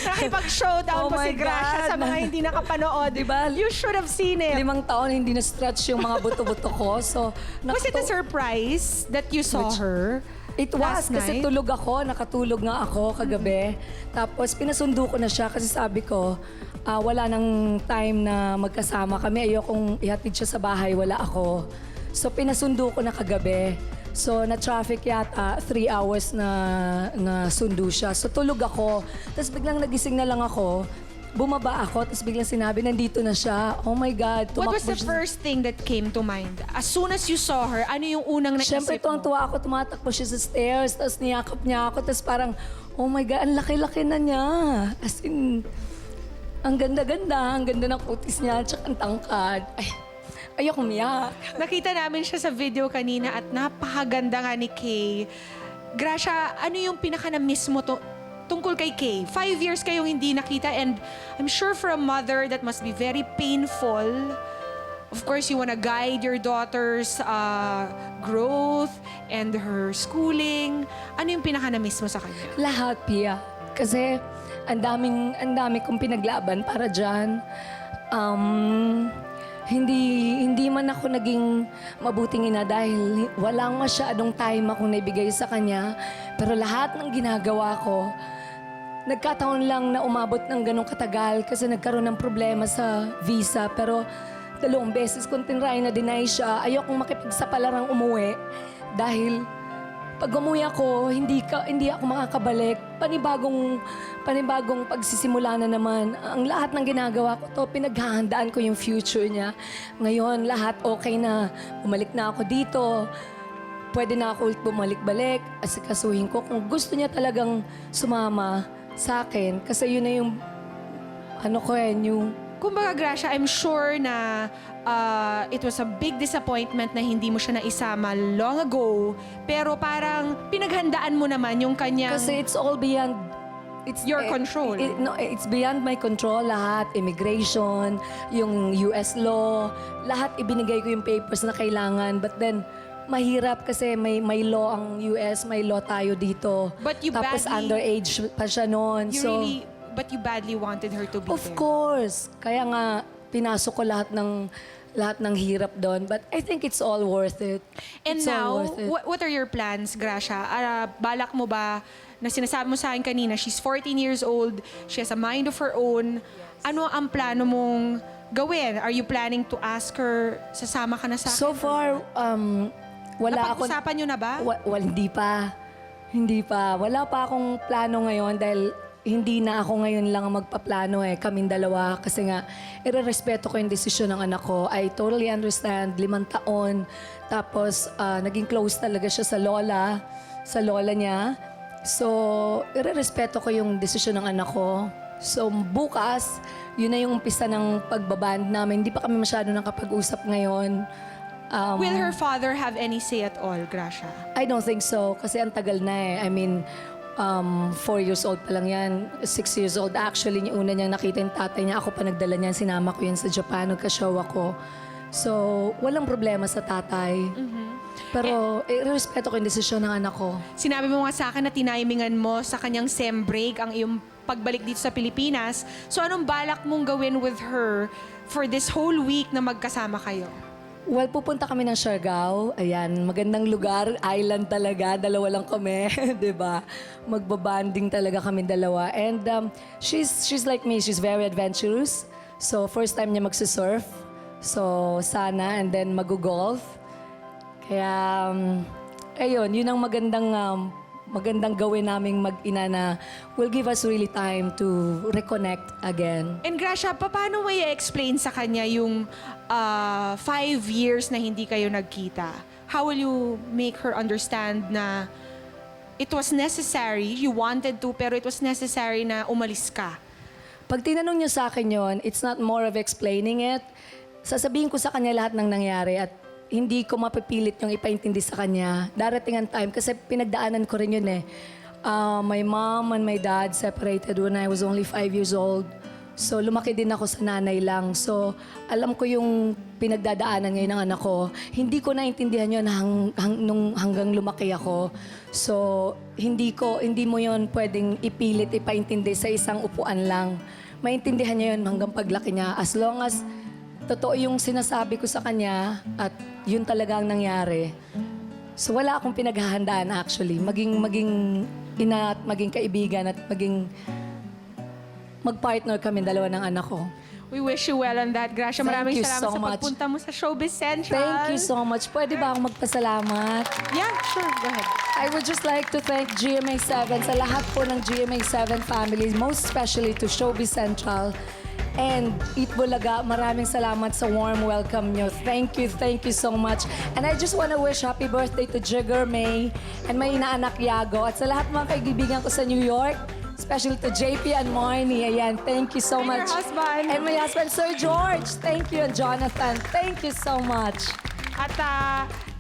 Speaker 2: Nakipag-showdown
Speaker 9: Oh
Speaker 2: po si
Speaker 9: my
Speaker 2: Gracia
Speaker 9: God.
Speaker 2: sa mga hindi nakapanood.
Speaker 9: Diba?
Speaker 2: You should have seen it.
Speaker 9: 5 taon hindi na-stretch yung mga buto-buto ko. So,
Speaker 2: Was it a surprise that you saw her?
Speaker 9: It was,
Speaker 2: last
Speaker 9: kasi
Speaker 2: night?
Speaker 9: tulog ako, nakatulog nga ako kagabi. Tapos pinasundo ko na siya kasi sabi ko, wala nang time na magkasama kami. Ayokong ihatid siya sa bahay, wala ako. So pinasundo ko na kagabi. So na-traffic yata, 3 hours na sundo siya. So tulog ako. Tapos biglang nagising na lang ako. Bumaba ako, tapos biglang sinabi, nandito na siya. Oh my God.
Speaker 2: What was
Speaker 9: tumakbo
Speaker 2: the
Speaker 9: siya.
Speaker 2: first thing that came to mind? As soon as you saw her, ano yung unang naisip
Speaker 9: Siyempre,
Speaker 2: mo?
Speaker 9: tuwang-tuwa ako, tumatakbo siya sa stairs, tapos niyakap niya ako, tapos parang, oh my God, ang laki-laki na niya. As in, ang ganda-ganda, ang ganda ng kutis niya, tsaka ang tangkad. Ay, ayoko umiyak.
Speaker 2: Nakita namin siya sa video kanina at napakaganda nga ni Kay. Gracia, ano yung pinaka-na-miss mo tungkol kay Kay? 5 years kayong hindi nakita and I'm sure for a mother that must be very painful of course, you wanna guide your daughter's growth and her schooling. Ano yung pinaka-na-miss mo sa kanya?
Speaker 9: Lahat, Pia. Kasi ang dami kong pinaglaban para dyan. Hindi man ako naging mabuting ina dahil walang masyadong time akong naibigay sa kanya. Pero lahat ng ginagawa ko, nagkataon lang na umabot ng ganong katagal kasi nagkaroon ng problema sa visa. Pero 2 beses kong tinry na deny siya. Ayokong makipagsapalarang umuwi dahil pag umuwi ako, hindi ako makakabalik. Panibagong pagsisimula na naman. Ang lahat ng ginagawa ko to, pinaghahandaan ko yung future niya. Ngayon, lahat okay na. Bumalik na ako dito. Pwede na ako ulit bumalik-balik. Asikasuhin ko. Kung gusto niya talagang sumama sa akin, kasi yun na yung yung
Speaker 2: Kumbaga, Gracia, I'm sure na it was a big disappointment na hindi mo siya naisama long ago. Pero parang pinaghandaan mo naman yung kanyang...
Speaker 9: Kasi it's all beyond...
Speaker 2: your control.
Speaker 9: It's beyond my control lahat. Immigration, yung US law, lahat ibinigay ko yung papers na kailangan. But then, mahirap kasi may law ang US, may law tayo dito.
Speaker 2: But you
Speaker 9: Tapos
Speaker 2: badly-
Speaker 9: underage pa siya noon.
Speaker 2: But you badly wanted her to be
Speaker 9: Of
Speaker 2: there.
Speaker 9: course. Kaya nga, pinasok ko lahat ng hirap doon. But I think it's all worth it.
Speaker 2: And
Speaker 9: It's
Speaker 2: now,
Speaker 9: all worth it.
Speaker 2: what are your plans, Gracia? Balak mo ba, na sinasabi mo sa akin kanina, she's 14 years old, she has a mind of her own. Ano ang plano mong gawin? Are you planning to ask her, sasama ka na sa akin?
Speaker 9: So far, wala ako...
Speaker 2: Napag-usapan nyo na ba?
Speaker 9: Hindi pa. Hindi pa. Wala pa akong plano ngayon dahil hindi na ako ngayon lang magpaplano kaming dalawa. Kasi nga, irerespeto ko yung desisyon ng anak ko. I totally understand. 5 taon. Tapos, naging close talaga siya sa lola niya. So, irerespeto ko yung desisyon ng anak ko. So, bukas, yun na yung umpisa ng pagbaband namin. Hindi pa kami masyado nakapag-usap ngayon.
Speaker 2: Will her father have any say at all, Gracia?
Speaker 9: I don't think so. Kasi ang tagal na I mean, 4 years old pa lang yan. 6 years old. Actually, yung una niyang nakita yung tatay niya. Ako pa nagdala niyan. Sinama ko yan sa Japan. Nagka-show ako. So, walang problema sa tatay. Pero, respeto ko yung desisyon ng anak ko.
Speaker 2: Sinabi mo nga sa akin na tinimingan mo sa kanyang SEM break ang iyong pagbalik dito sa Pilipinas. So, anong balak mong gawin with her for this whole week na magkasama kayo?
Speaker 9: Well, pupunta kami ng Siargao. Ayan, magandang lugar. Island talaga. 2 lang kami. 'Di ba? Magbabanding talaga kami 2. And she's like me. She's very adventurous. So, first time niya magsusurf. So, sana. And then, mag-golf. Kaya, ayun. Yun ang magandang gawin naming mag-ina na will give us really time to reconnect again.
Speaker 2: And Gracia, paano mo i-explain sa kanya yung 5 years na hindi kayo nagkita? How will you make her understand na it was necessary, you wanted to, pero it was necessary na umalis ka?
Speaker 9: Pag tinanong niya sa akin yon, it's not more of explaining it. Sasabihin ko sa kanya lahat ng nangyari at hindi ko mapipilit yung ipaintindi sa kanya. Darating ang time, kasi pinagdaanan ko rin yun My mom and my dad separated when I was only 5 years old. So, lumaki din ako sa nanay lang. So, alam ko yung pinagdadaanan ngayon ng anak ko. Hindi ko naintindihan yun hanggang lumaki ako. So, hindi mo yun pwedeng ipilit, ipaintindi sa isang upuan lang. Maintindihan niya yun hanggang paglaki niya. As long as totoo yung sinasabi ko sa kanya at yun talaga ang nangyari. So, wala akong pinaghahandaan actually. Maging ina at maging kaibigan at mag-partner kami 2 ng anak ko.
Speaker 2: We wish you well on that, Gracia.
Speaker 9: Thank
Speaker 2: Maraming
Speaker 9: you
Speaker 2: salamat
Speaker 9: so
Speaker 2: sa
Speaker 9: much.
Speaker 2: pagpunta mo sa Showbiz Central.
Speaker 9: Thank you so much. Pwede ba akong magpasalamat?
Speaker 2: Yeah, sure. Go ahead.
Speaker 9: I would just like to thank GMA7 sa lahat po ng GMA7 families, most especially to Showbiz Central and Eat Bulaga. Maraming salamat sa warm welcome nyo. Thank you so much. And I just want to wish happy birthday to Jigger May and may inaanak Yago at sa lahat mga kaibigan ko sa New York, especially to JP and Marnie. Ayan, thank you so
Speaker 2: And your
Speaker 9: much.
Speaker 2: husband.
Speaker 9: And my husband, Sir George. Thank you, and Jonathan. Thank you so much.
Speaker 2: At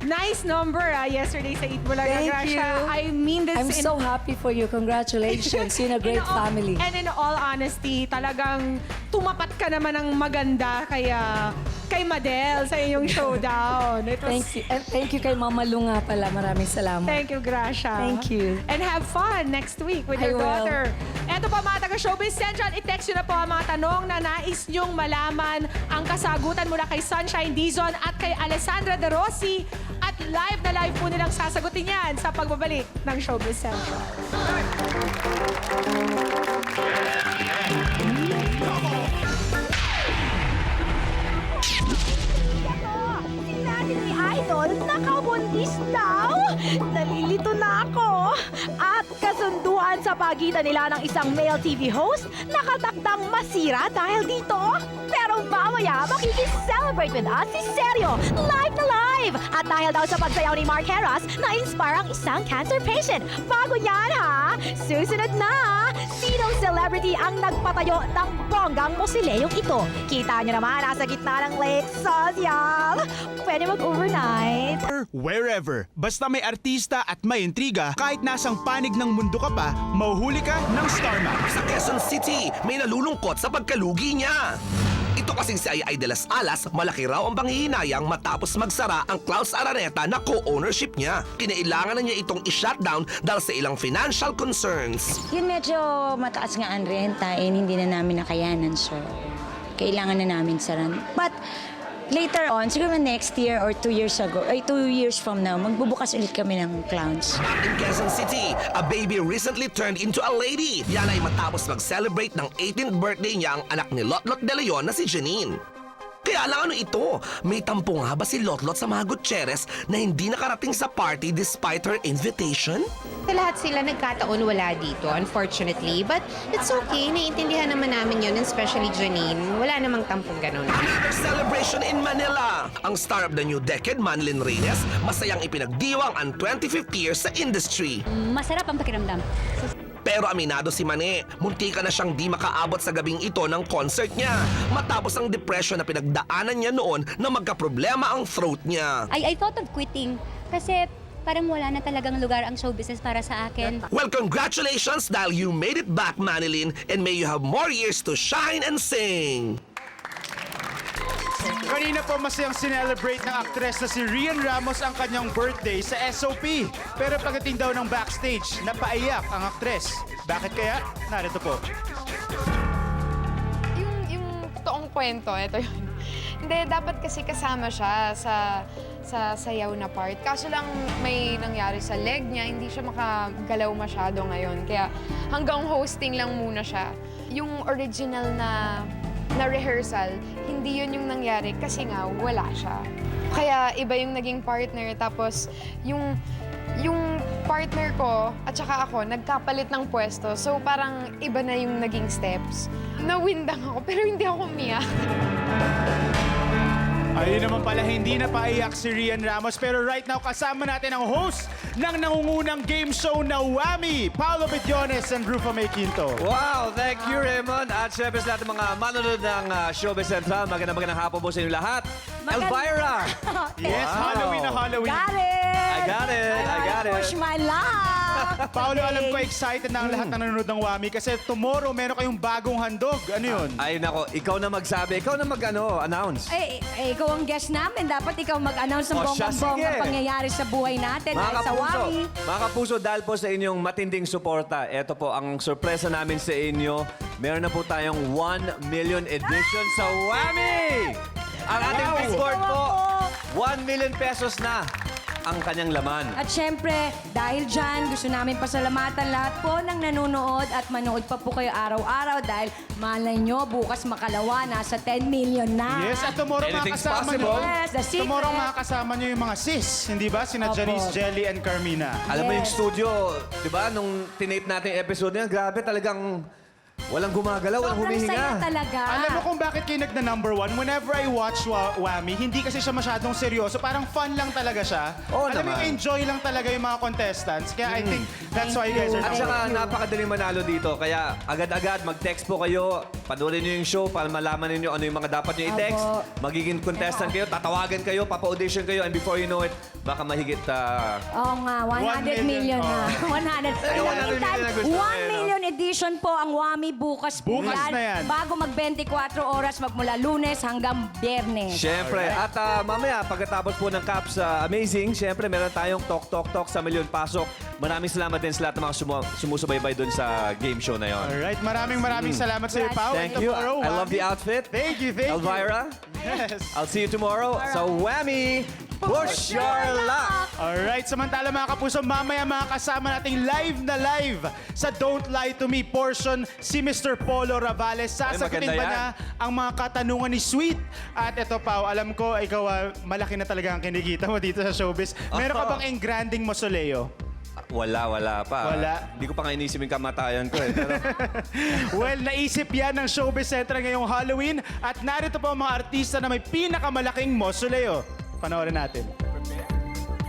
Speaker 2: nice number yesterday sa Eat Bulaga,
Speaker 9: Thank
Speaker 2: Gracia.
Speaker 9: you.
Speaker 2: I mean this
Speaker 9: I'm so happy for you. Congratulations. You're a great family.
Speaker 2: And in all honesty, talagang tumapat ka naman ng maganda. Kaya kay Madel sa iyong showdown. It was-
Speaker 9: Thank you kay Mama Lu nga pala. Maraming salamat.
Speaker 2: Thank you, Gracia.
Speaker 9: Thank you.
Speaker 2: And have fun next week with
Speaker 9: I
Speaker 2: your
Speaker 9: will.
Speaker 2: daughter. Eto pa mga taga-Showbiz Central, i-text nyo na po ang mga tanong na nais nyong malaman. Ang kasagutan mula kay Sunshine Dizon at kay Alessandra De Rossi. At live na live po nilang sasagutin yan sa pagbabalik ng Showbiz Central.
Speaker 1: Sinabi ni Idol, nakabundis daw. Nalilito na ako. At kasunduan sa pagitan nila ng isang male TV host, nakatakdang masira dahil dito. Pero mamaya, makikiselebrate with us si Seryo, live na live. At dahil daw sa pagsayaw ni Mark Heras, na-inspire ang isang cancer patient. Bago yan ha, susunod na. Sinong celebrity ang nagpatayo ng bonggang mosileyong ito? Kita nyo naman, nasa gitna ng lake social. Pwede mag-overnight.
Speaker 11: Wherever, basta may artista at may intriga, kahit nasang panig ng mundo ka pa, mahuhuli ka ng Starmax.
Speaker 4: Sa Quezon City, may nalulungkot sa pagkalugi niya. Ito kasing si Ay de las Alas, malaki raw ang panghihinayang matapos magsara ang Klaus Araneta na co-ownership niya. Kinailangan na niya itong i-shutdown dahil sa ilang financial concerns.
Speaker 14: Yun medyo mataas nga ang rentahin, hindi na namin nakayanan, sir. Kailangan na namin saran. But later on, siguro next year or 2 years from now, magbubukas ulit kami ng clowns.
Speaker 4: In Quezon City, a baby recently turned into a lady. Yan ay matapos mag-celebrate ng 18th birthday niya ang anak ni Lotlot De Leon na si Janine. Kaya lang ano ito? May tampo nga ba si Lotlot sa mga Gutierrez na hindi nakarating sa party despite her invitation?
Speaker 13: Sa lahat sila nagkataon wala dito, unfortunately. But it's okay, naiintindihan naman namin yun, especially Janine. Wala namang tampong ganun.
Speaker 4: Another celebration in Manila. Ang star of the new decade, Manilyn Reyes, masayang ipinagdiwang ang 25th year sa industry.
Speaker 14: Masarap ang pakiramdam.
Speaker 4: Pero aminado si Mane, muntika na siyang di makaabot sa gabing ito ng concert niya matapos ang depression na pinagdaanan niya noon na magkaproblema ang throat niya.
Speaker 14: I thought of quitting kasi parang wala na talagang lugar ang show business para sa akin.
Speaker 4: Well, congratulations dahil you made it back, Manilyn, and may you have more years to shine and sing.
Speaker 8: Kanina po masayang sinelebrate ng aktres na si Rian Ramos ang kanyang birthday sa SOP. Pero pagdating daw ng backstage, napaiyak ang aktres. Bakit kaya? Narito po.
Speaker 13: Yung totoong kwento, ito yun. Hindi, dapat kasi kasama siya sa sayaw na part. Kaso lang may nangyari sa leg niya, hindi siya makagalaw masyado ngayon. Kaya hanggang hosting lang muna siya. Yung original na rehearsal, hindi yun yung nangyari kasi nga wala siya. Kaya iba yung naging partner, tapos yung partner ko at saka ako nagkapalit ng pwesto. So parang iba na yung naging steps. Nawindang ako pero hindi ako umiyak.
Speaker 8: Ayun naman pala, hindi na paiyak si Rian Ramos. Pero right now, kasama natin ang host ng nangungunang game show na Whammy, Paolo Bediones and Rufa May Quinto.
Speaker 15: Wow, thank you, Raymond. At syempre sa lahat ng mga manonood ng Showbiz Central, magandang hapon po sa inyo lahat. Elvira!
Speaker 8: Yes,
Speaker 15: Wow.
Speaker 8: Halloween na Halloween.
Speaker 1: Got it!
Speaker 15: I got it.
Speaker 1: Push my luck!
Speaker 8: Paolo, alam ko excited na ang lahat na nanonood ng Whammy kasi tomorrow meron kayong bagong handog. Ano yun?
Speaker 15: Ay nako, ikaw na magsabi. Ikaw na mag-announce.
Speaker 14: Ikaw ang guest namin. Dapat ikaw mag-announce ng
Speaker 15: O, siya,
Speaker 14: bonggang-bonggang
Speaker 15: sige.
Speaker 14: pangyayari sa buhay natin
Speaker 15: Mga
Speaker 14: dahil sa
Speaker 15: kapuso,
Speaker 14: Whammy.
Speaker 15: mga kapuso, dahil po sa inyong matinding suporta, ito po ang sorpresa namin sa inyo. Meron na po tayong 1 million edition sa Whammy! Ang ating big board po, 1 million pesos na ang kanyang laman.
Speaker 14: At syempre, dahil dyan, gusto namin pasalamatan lahat po ng nanonood at manood pa po kayo araw-araw dahil malay nyo, bukas makalawa, nasa 10 million na.
Speaker 8: Yes, at tomorrow
Speaker 15: Anything's
Speaker 8: makakasama
Speaker 15: possible.
Speaker 8: nyo.
Speaker 14: Yes, the secret.
Speaker 8: Tomorrow makakasama nyo yung mga sis, hindi ba? Sina
Speaker 14: Opo.
Speaker 8: Janice, Jelly, and Carmina.
Speaker 15: Alam mo yung
Speaker 14: Yes.
Speaker 15: studio, di ba, nung tinape natin yung episode niya, grabe talagang walang gumagalaw, walang
Speaker 14: Sobrang saya
Speaker 15: humihinga.
Speaker 14: talaga.
Speaker 8: Alam mo kung bakit kayo nagna-number 1? Whenever I watch Whammy, hindi kasi siya masyadong seryoso. Parang fun lang talaga siya.
Speaker 15: Oo
Speaker 8: Alam mo,
Speaker 15: naman.
Speaker 8: enjoy lang talaga yung mga contestants. Kaya I think that's why you guys are
Speaker 15: At
Speaker 8: number
Speaker 15: saka napakadaling manalo dito. Kaya agad-agad mag-text po kayo, panoorin niyo yung show para malaman niyo ano yung mga dapat niyo i-text.
Speaker 14: Opo.
Speaker 15: Magiging contestant kayo, tatawagan kayo, papa-audition kayo, and before you know it, baka mahigit
Speaker 14: Oo nga, 100
Speaker 8: 1 million.
Speaker 14: million na. 100.
Speaker 15: Ayun, 100 million na gusto
Speaker 14: 1
Speaker 15: eh, no?
Speaker 14: million
Speaker 16: edition po ang WAMI bukas po
Speaker 8: Bukas na yan.
Speaker 16: Bago mag 24 oras magmula Lunes hanggang Biyernes.
Speaker 15: Siyempre. At mamaya, pagkatapos po ng Caps Amazing, siyempre meron tayong Talk sa Milyon Pasok. Maraming salamat din sa lahat ng mga sumusubaybay doon sa game show na yon.
Speaker 8: Alright, maraming salamat sa iyo, Pao.
Speaker 15: Thank you. I love the outfit.
Speaker 8: Thank you.
Speaker 15: Elvira,
Speaker 8: Yes.
Speaker 15: I'll see you tomorrow. So, Whammy, push your luck!
Speaker 8: Alright, samantala mga kapuso, mamaya mga kasama nating live na live sa Don't Lie to Me portion si Mr. Polo Ravales. Sasagutin
Speaker 15: maganda
Speaker 8: ba
Speaker 15: yan.
Speaker 8: na ang mga katanungan ni Sweet? At ito, Pao, alam ko, ikaw malaki na talaga ang kinikita mo dito sa showbiz. Meron ka bang engranding mausoleo?
Speaker 15: Wala pa.
Speaker 8: Wala.
Speaker 15: Hindi ko pa nga inisip yung kamatayan ko eh. Pero
Speaker 8: Well, naisip yan ng Showbiz Center ngayong Halloween at narito po ang mga artista na may pinakamalaking mausoleo. Panoorin natin.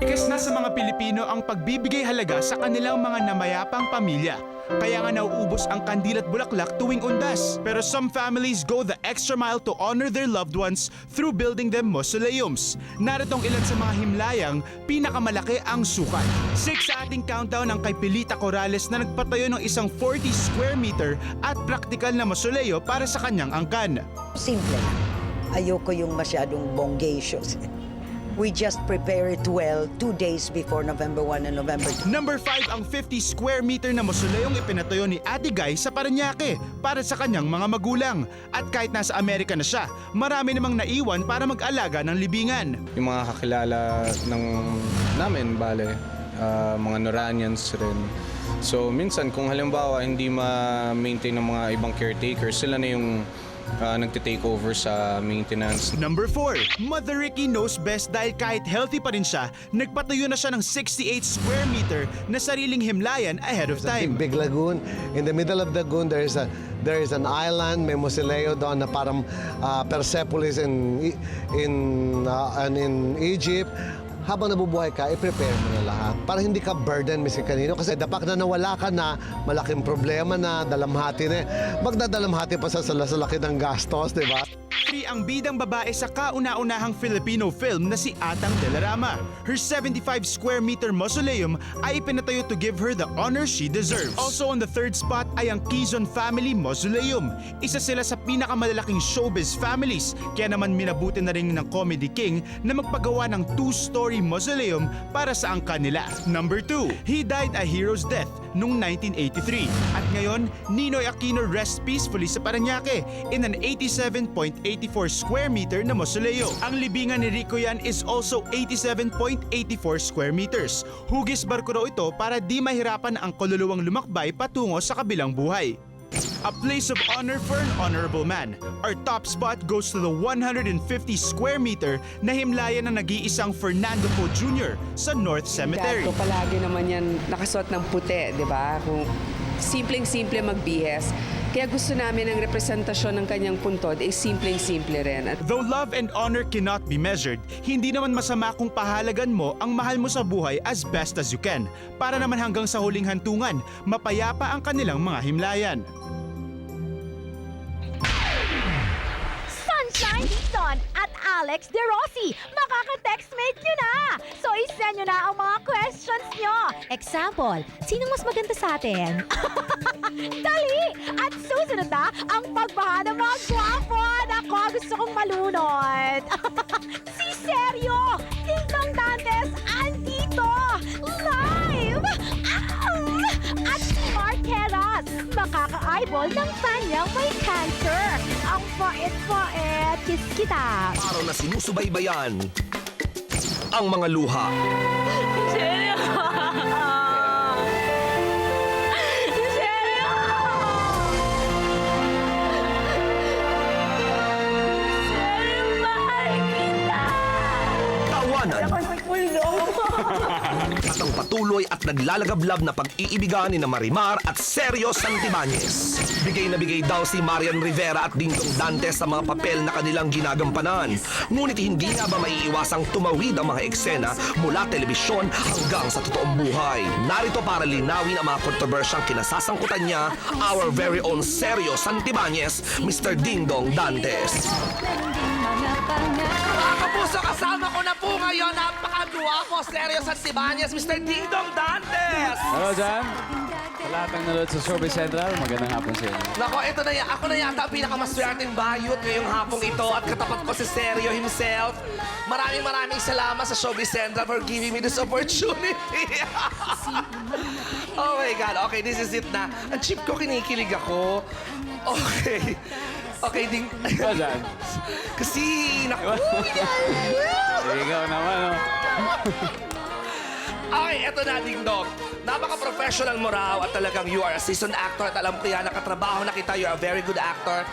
Speaker 11: Ikas na sa mga Pilipino ang pagbibigay halaga sa kanilang mga namayapang pamilya. Kaya nga nauubos ang kandil at bulaklak tuwing undas. Pero some families go the extra mile to honor their loved ones through building them mausoleums. Narito ang ilan sa mga himlayang pinakamalaki ang sukat. 6 sa ating countdown ang kay Pilita Corrales na nagpatayo ng isang 40 square meter at practical na mausoleo para sa kanyang angkan.
Speaker 17: Simple lang. Ayoko yung masyadong bongacious. We just prepare it well 2 days before November 1 and November 2.
Speaker 11: Number 5 ang 50 square meter na mausoleong ipinatayo ni Ate Guy sa Parañaque para sa kanyang mga magulang. At kahit nasa Amerika na siya, marami namang naiwan para mag-alaga ng libingan.
Speaker 6: Yung mga kakilala namin, mga Noranians rin. So minsan kung halimbawa hindi ma-maintain ng mga ibang caretakers, sila na yung nagtitake over sa maintenance.
Speaker 11: Number 4, Mother Ricky knows best dahil kahit healthy pa rin siya, nagpatayo na siya ng 68 square meter na sariling himlayan ahead of time.
Speaker 18: Big lagoon. In the middle of the lagoon, there is an island, may mausoleo doon na parang Persepolis in Egypt. Habang nabubuhay ka, i-prepare mo na lahat. Para hindi ka burden, Mr. Kanino. Kasi dapat na nawala ka na, malaking problema na, dalamhati na. Magdadalamhati pa sa laki ng gastos, di ba?
Speaker 11: 3 ang bidang babae sa kauna-unahang Filipino film na si Atang de la Rama. Her 75 square meter mausoleum ay ipinatayo to give her the honor she deserves. Also on the 3rd spot ay ang Quezon Family Mausoleum. Isa sila sa pinakamalalaking showbiz families, kaya naman minabuti na rin ng Comedy King na magpagawa ng 2-story mausoleum para sa angkan nila. Number 2, he died a hero's death noong 1983. At ngayon, Ninoy Aquino rests peacefully sa Parañaque in an 87.84 square meter na mausoleo. Ang libingan ni Rico yan is also 87.84 square meters. Hugis barko raw ito para di mahirapan ang kaluluwang lumakbay patungo sa kabilang buhay. A place of honor for an honorable man. Our top spot goes to the 150 square meter na himlayan na nag-iisang Fernando Poe Jr. sa North Cemetery.
Speaker 19: Gato palagi naman yan nakasuot ng puti, di ba? Kung simpleng-simple magbihis. Kaya gusto namin ang representasyon ng kanyang puntod ay simpleng-simple rin.
Speaker 11: Though love and honor cannot be measured, hindi naman masama kung pahalagan mo ang mahal mo sa buhay as best as you can. Para naman hanggang sa huling hantungan, mapayapa ang kanilang mga himlayan.
Speaker 1: Sunshine Dixon at Alex De Rossi. Makaka-textmate nyo na! So isend nyo na ang mga questions nyo. Example, sinong mas maganda sa atin? Dali! At susunod na ang pagbaha ng mga gwapo. Nako, gusto kong malunod. Si Sergio Dingdong Dantes andito! Live! At si Mark Heras, makaka-eyeball ng kanyang may cancer. Ang pait-pait, kiss kita.
Speaker 4: Araw na sinusubaybayan ang mga luha.
Speaker 7: Seryo? Seryo? Seryo, mahal kita!
Speaker 4: Tawanan at ang patuloy at naglalagablab na pag-iibigan ni na Marimar at Sergio Santibanez. Bigay na bigay daw si Marian Rivera at Dingdong Dantes sa mga papel na kanilang ginagampanan. Ngunit hindi nga ba maiiwasang tumawid ang mga eksena mula telebisyon hanggang sa totoong buhay. Narito para linawin ang mga kontrobersyang kinasasangkutan niya, our very own Sergio Santibanez, Mr. Dingdong Dantes. Mga kapuso, kasama ko na po ngayon, napakagwapo, Sergio Santibanez, Mr. Dingdong Dantes!
Speaker 10: Hello, Jan.
Speaker 20: lahat ng nanood sa Showbiz Central, magandang hapon sa inyo.
Speaker 4: Nako, ito na ako na yata ang pinakamaswerteng bayot ngayong hapong ito at katapat ko si Sergio himself. Maraming salamat sa Showbiz Central for giving me this opportunity. Oh my God. Okay, this is it na. Ang cheap ko, kinikilig ako. Okay. Okay, ding...
Speaker 20: Saan?
Speaker 4: Kasi, naku...
Speaker 20: Ikaw naman, oh.
Speaker 4: Okay, eto na, Ding Dong. Napaka-professional mo raw at talagang you are a seasoned actor at alam ko yan, nakatrabaho na kita, you're a very good actor.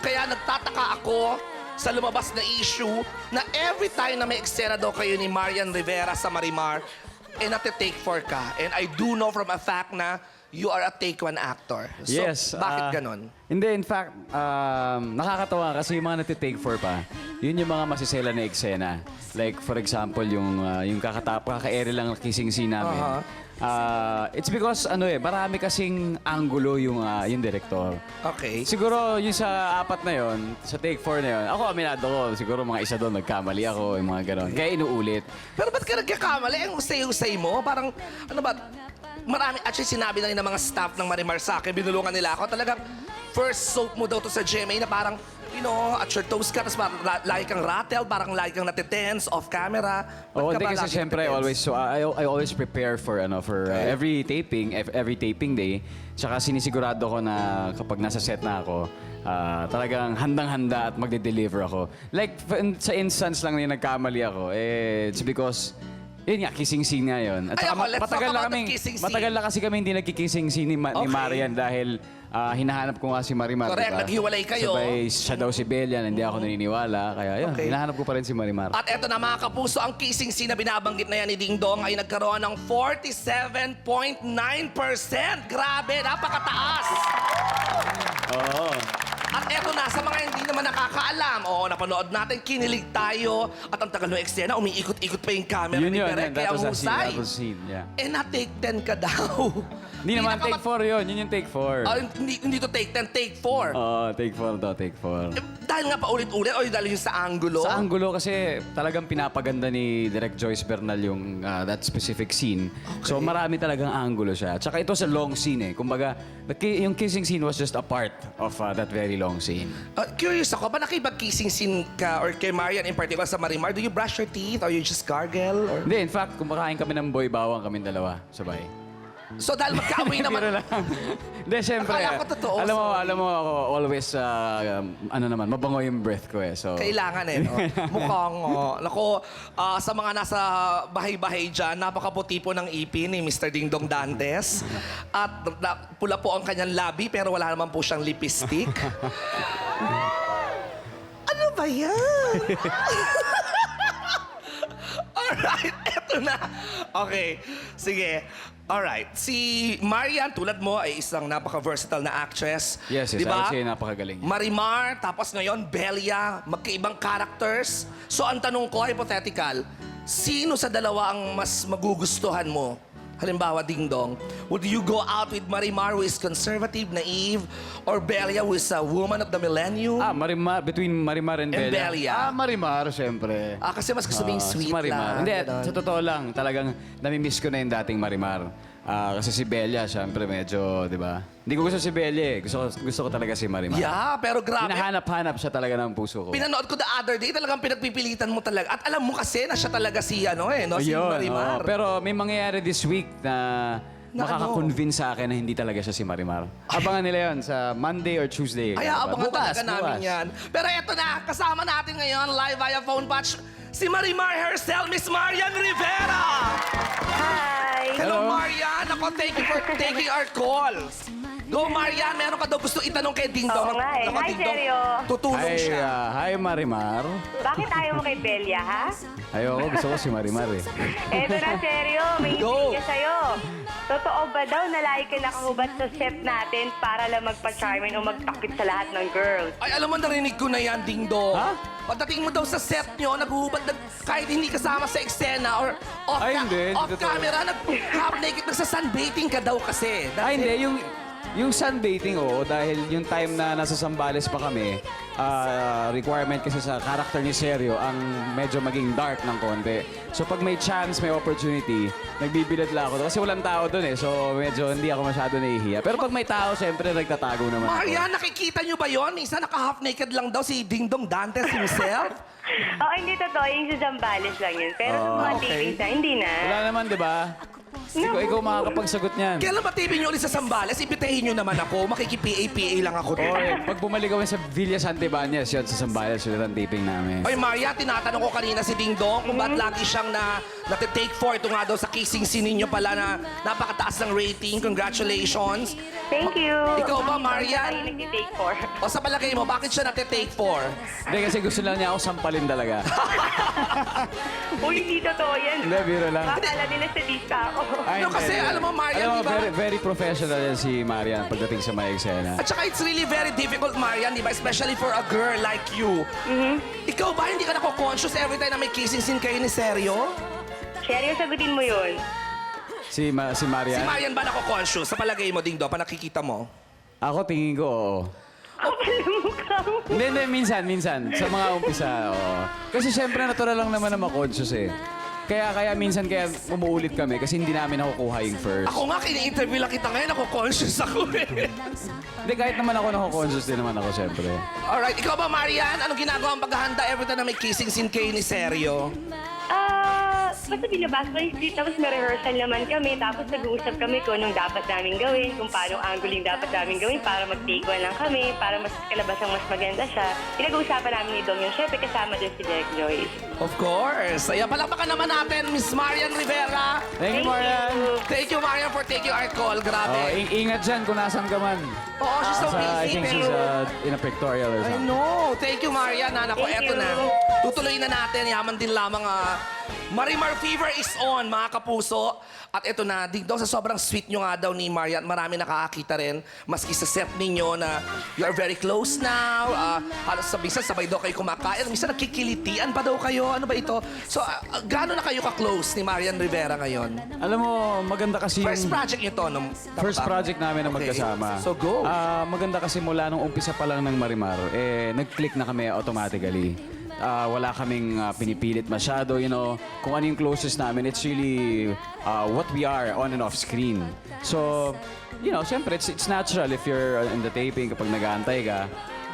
Speaker 4: Kaya nagtataka ako sa lumabas na issue na every time na may eksena daw kayo ni Marian Rivera sa Marimar, nati-take 4 ka. And I do know from a fact na you are a take 1 actor. So,
Speaker 20: Yes.
Speaker 4: bakit ganon?
Speaker 20: Hindi, in fact, nakakatawa kasi yung mga nati-take 4 pa, yun yung mga masisela na eksena. Like, for example, yung kaka-ere lang na kissing scene namin. It's because, marami kasing angulo yung director.
Speaker 4: Okay.
Speaker 20: Siguro, yung sa 4 na yon, sa take 4 na yon, ako aminado ko, siguro mga isa doon, nagkamali ako, yung mga ganon. Kaya inuulit.
Speaker 4: Pero ba't ka nagkakamali? Ang usay-usay mo. Parang, ano ba, marami, actually sinabi na rin ng mga staff ng Marimar sa akin, binulungan nila ako. Talagang first soap mo daw to sa GMA na parang, at your toes ka, tapos parang lagi kang rattle, parang lagi kang natitense, off camera.
Speaker 20: Oo, hindi kasi siyempre I always prepare for every taping day. Tsaka sinisigurado ko na kapag nasa set na ako, talagang handang-handa at magde-deliver ako. Like sa instance lang na nagkamali ako, it's because yun nga, kissing scene nga yun. At saka
Speaker 4: let's talk about the kissing scene.
Speaker 20: matagal na kasi kami hindi nagkikissing scene ni Marian dahil hinahanap ko nga si Marimar.
Speaker 4: Correct,
Speaker 20: diba?
Speaker 4: naghiwalay kayo.
Speaker 20: Sabay siya daw si Bella, hindi ako naniniwala. Kaya yun, hinahanap ko pa rin si Marimar.
Speaker 4: At eto na mga kapuso, ang kissing scene na binabanggit na yan ni Ding Dong ay nagkaroon ng 47.9%. Grabe, napakataas!
Speaker 20: Oo.
Speaker 4: At eto na, sa mga hindi naman nakakaalam, napanood natin, kinilig tayo. At ang tagal ng eksena, umiikot-ikot pa yung camera ni Direk, kaya ang husay.
Speaker 20: That was scene, yeah.
Speaker 4: Na-take 10 ka daw.
Speaker 20: Hindi naman take 4 yun. Yun yung take 4.
Speaker 4: Hindi to take 10, take 4.
Speaker 20: Oo, take 4 to, take 4.
Speaker 4: Dahil nga pa ulit-ulit, o dahil yung sa angulo?
Speaker 20: Sa angulo kasi talagang pinapaganda ni Direk Joyce Bernal yung that specific scene. So marami talagang angulo siya. Tsaka ito sa long scene eh. Kumbaga, yung kissing scene was just a part of that very long scene.
Speaker 4: Curious ako, ba nakipag-kissing scene ka or kay Marian in particular sa Marimar? Do you brush your teeth or you just gargle? Or...
Speaker 20: Hindi, in fact, kumakain kami ng boy bawang kami dalawa, sabay.
Speaker 4: So dahil magkaamoy naman...
Speaker 20: Biro lang. Hindi, syempre.
Speaker 4: Akala ko totoo.
Speaker 20: Alam mo ako, always, mabango yung breath ko eh. So,
Speaker 4: kailangan eh, no? Mukhang, Nako, sa mga nasa bahay-bahay dyan, napakaputi po ng ipin ni Mr. Ding Dong Dantes. At pula po ang kanyang labi, pero wala naman po siyang lipstick. Ano ba yan? Alright, eto na. Okay, sige. Alright, si Marian, tulad mo, ay isang napaka-versatile na actress.
Speaker 20: Yes,
Speaker 4: diba?
Speaker 20: I would say napakagaling.
Speaker 4: Marimar, tapos ngayon, Belia, magkaibang characters. So, ang tanong ko, hypothetical, sino sa dalawa ang mas magugustuhan mo? Halimbawa, Ding Dong, would you go out with Marimar who is conservative, naive, or Belia who is a woman of the millennium?
Speaker 20: Between Marimar and Bella.
Speaker 4: Belia.
Speaker 20: Marimar, siyempre.
Speaker 4: Kasi mas gusto mo yung sweet
Speaker 20: si Marimar.
Speaker 4: lang.
Speaker 20: Hindi,
Speaker 4: ganon.
Speaker 20: sa totoo lang, talagang namimiss ko na yung dating Marimar. Kasi si Bella, siyempre, medyo, di ba? Hindi ko gusto si Bella eh. Gusto ko talaga si Marimar.
Speaker 4: Yeah, pero grabe.
Speaker 20: Hinahanap-hanap siya talaga ng puso ko.
Speaker 4: Pinanood ko the other day, talagang pinagpipilitan mo talaga. At alam mo kasi na siya talaga si, si
Speaker 20: Ayun,
Speaker 4: Marimar.
Speaker 20: pero may mangyayari this week na makaka-convince sa akin na hindi talaga siya si Marimar. Abangan nila yon sa Monday or Tuesday.
Speaker 4: Ay, abangan talaga namin yan. Pero eto na, kasama natin ngayon, live via phone patch, si Marimar herself, Miss Marian Rivera!
Speaker 21: Hi!
Speaker 4: Hello, Marian! Ako, thank you for taking our call. Go, Marian! Meron ka daw gusto itanong kay Ding Dong.
Speaker 21: Oo nga eh.
Speaker 4: Naku,
Speaker 21: Hi,
Speaker 4: Ding Dong,
Speaker 21: Seryo.
Speaker 4: tutulong siya.
Speaker 20: Hi, Marimar.
Speaker 21: Bakit ayaw mo kay Belia, ha?
Speaker 20: Ayoko, gusto ko si Marimar eh.
Speaker 21: Eto na, Seryo. May intriga sa'yo. Totoo ba daw na lagi ka nakahubad sa set natin para lang magpa-charming o magtakip sa lahat ng girls?
Speaker 4: Ay, alam mo, narinig ko na yan, Ding Dong.
Speaker 20: Ha?
Speaker 4: Pagdating mo daw sa set nyo, naghuhubad kahit hindi kasama sa eksena or off,
Speaker 20: Ay, hindi.
Speaker 4: off
Speaker 20: Totoo.
Speaker 4: camera, half naked, nagsa-sunbathing ka daw kasi.
Speaker 20: Ay, hindi. Yung Yung sunbathing, oo, dahil yung time na nasa Zambales pa kami, requirement kasi sa character ni Sergio ang medyo maging dark ng konti. So pag may chance, may opportunity, nagbibilad lang ako. Kasi walang tao doon eh, so medyo hindi ako masyado nahihiya. Pero pag may tao, syempre nagtatago naman ako.
Speaker 4: Maria, nakikita nyo ba yon? Minsan naka-half naked lang daw si Ding Dong Dantes himself.
Speaker 21: Oo, hindi totoo. Yung sa Zambales lang yun. Pero sa mga tapings na, hindi na.
Speaker 20: Wala naman, di ba? Ikaw makakapagsagot niyan.
Speaker 4: Kailan ba TV nyo ulit sa Zambales? Ibitahin nyo naman ako. Makiki-PA-PA lang ako.
Speaker 20: Pag bumalik kami sa Villa Santibanez, yun, sa Zambales, ulit ang taping namin.
Speaker 4: Oy, Maria, tinatanong ko kanina si Ding Dong kung ba't lagi siyang nati-take for. Ito nga daw sa kissing scene ninyo pala na napakataas ng rating. Congratulations.
Speaker 21: Thank you.
Speaker 4: Ikaw ba, Maria?
Speaker 21: Ay, nag-take for.
Speaker 4: O sa palagay mo, bakit siya nati-take for?
Speaker 20: Hindi, kasi gusto lang niya ako sampalin talaga.
Speaker 21: Uy, hindi totoo yan.
Speaker 20: Hindi, biro lang.
Speaker 21: Akala nila sa lista ako.
Speaker 20: Ay,
Speaker 4: No, kasi
Speaker 20: hindi.
Speaker 4: alam mo, Marian,
Speaker 20: Alam mo,
Speaker 4: di ba?
Speaker 20: very, very professional yan si Marian pagdating sa mga eksena.
Speaker 4: At saka it's really very difficult, Marian, di ba? Especially for a girl like you. Ikaw ba, hindi ka nako-conscious every time na may kissing scene kayo ni Sergio?
Speaker 21: Seryo, sagutin mo yun.
Speaker 20: Si Marian?
Speaker 4: Si Marian ba nako-conscious? Sa palagay mo, Ding Dong, pa nakikita mo?
Speaker 20: Ako, tingin ko, oo. Hindi, minsan. Sa mga umpisa, oo. Kasi syempre, natural lang naman na ma-conscious eh. Kaya minsan umuulit kami kasi hindi namin nakukuha yung first.
Speaker 4: Ako nga, kini-interview lang kita ngayon, nako-conscious ako eh.
Speaker 20: Hindi, kahit naman ako nako-conscious din naman ako, syempre.
Speaker 4: Alright, ikaw ba, Marian? Anong ginagawa ang paghahanda every time na may kissing scene kayo ni Sergio?
Speaker 21: Basta binabasa ko yung script, tapos may rehearsal naman kami, tapos nag-uusap kami kung anong dapat namin gawin, kung paano angling dapat namin gawin para mag-take one lang kami, para mas kalabasang mas maganda siya. Pinag-uusapan namin ni Dong yung syempre kasama din si Derek Joyce.
Speaker 4: Of course. Ayan, palakpakan naman natin, Miss Marian Rivera.
Speaker 20: Thank you, Marian.
Speaker 4: Thank you, Marian, for taking our call. Grabe.
Speaker 20: Ingat dyan kung nasan ka man.
Speaker 4: Oo, she's so
Speaker 20: I
Speaker 4: busy,
Speaker 20: think she's in a pictorial or
Speaker 4: I
Speaker 20: something.
Speaker 4: know. Thank you, Marian. Nako,
Speaker 21: Thank
Speaker 4: eto
Speaker 21: you.
Speaker 4: na. Tutuloy na natin. Yaman din lamang. Marimar Fever is on, mga kapuso. At eto na, Ding Dong, sa sobrang sweet nyo nga daw ni Marian, marami nakakakita rin, maski sa set ninyo na you are very close now. Halos sabay daw kayo kumakain. Minsan nakikilitian pa daw kayo. Ano ba ito? So, gaano na kayo ka-close ni Marian Rivera ngayon?
Speaker 20: Alam mo, maganda kasi
Speaker 4: First project nyo to, no?
Speaker 20: First project namin na
Speaker 4: Okay.
Speaker 20: magkasama.
Speaker 4: So, go.
Speaker 20: Maganda kasi mula nung umpisa pa lang ng Marimar, nag-click na kami automatically. Wala kaming pinipilit masyado, you know. Kung ano yung closest namin, it's really what we are on and off screen. So, you know, siyempre, it's natural if you're in the taping, kapag nag-aantay ka.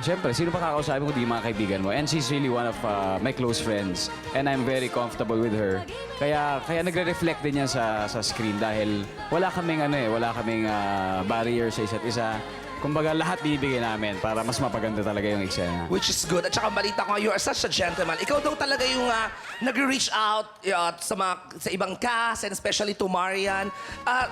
Speaker 20: Siyempre, sino pa kakausapin kung di mga kaibigan mo? And she's really one of my close friends. And I'm very comfortable with her. Kaya nagre-reflect din yan sa screen dahil wala kaming barrier sa isa't isa. Kumbaga, lahat bibigay namin para mas mapaganda talaga yung eksena.
Speaker 4: Which is good. At saka balita ko, you are such a gentleman. Ikaw daw talaga yung nag-reach out sa ibang cast and especially to Marian.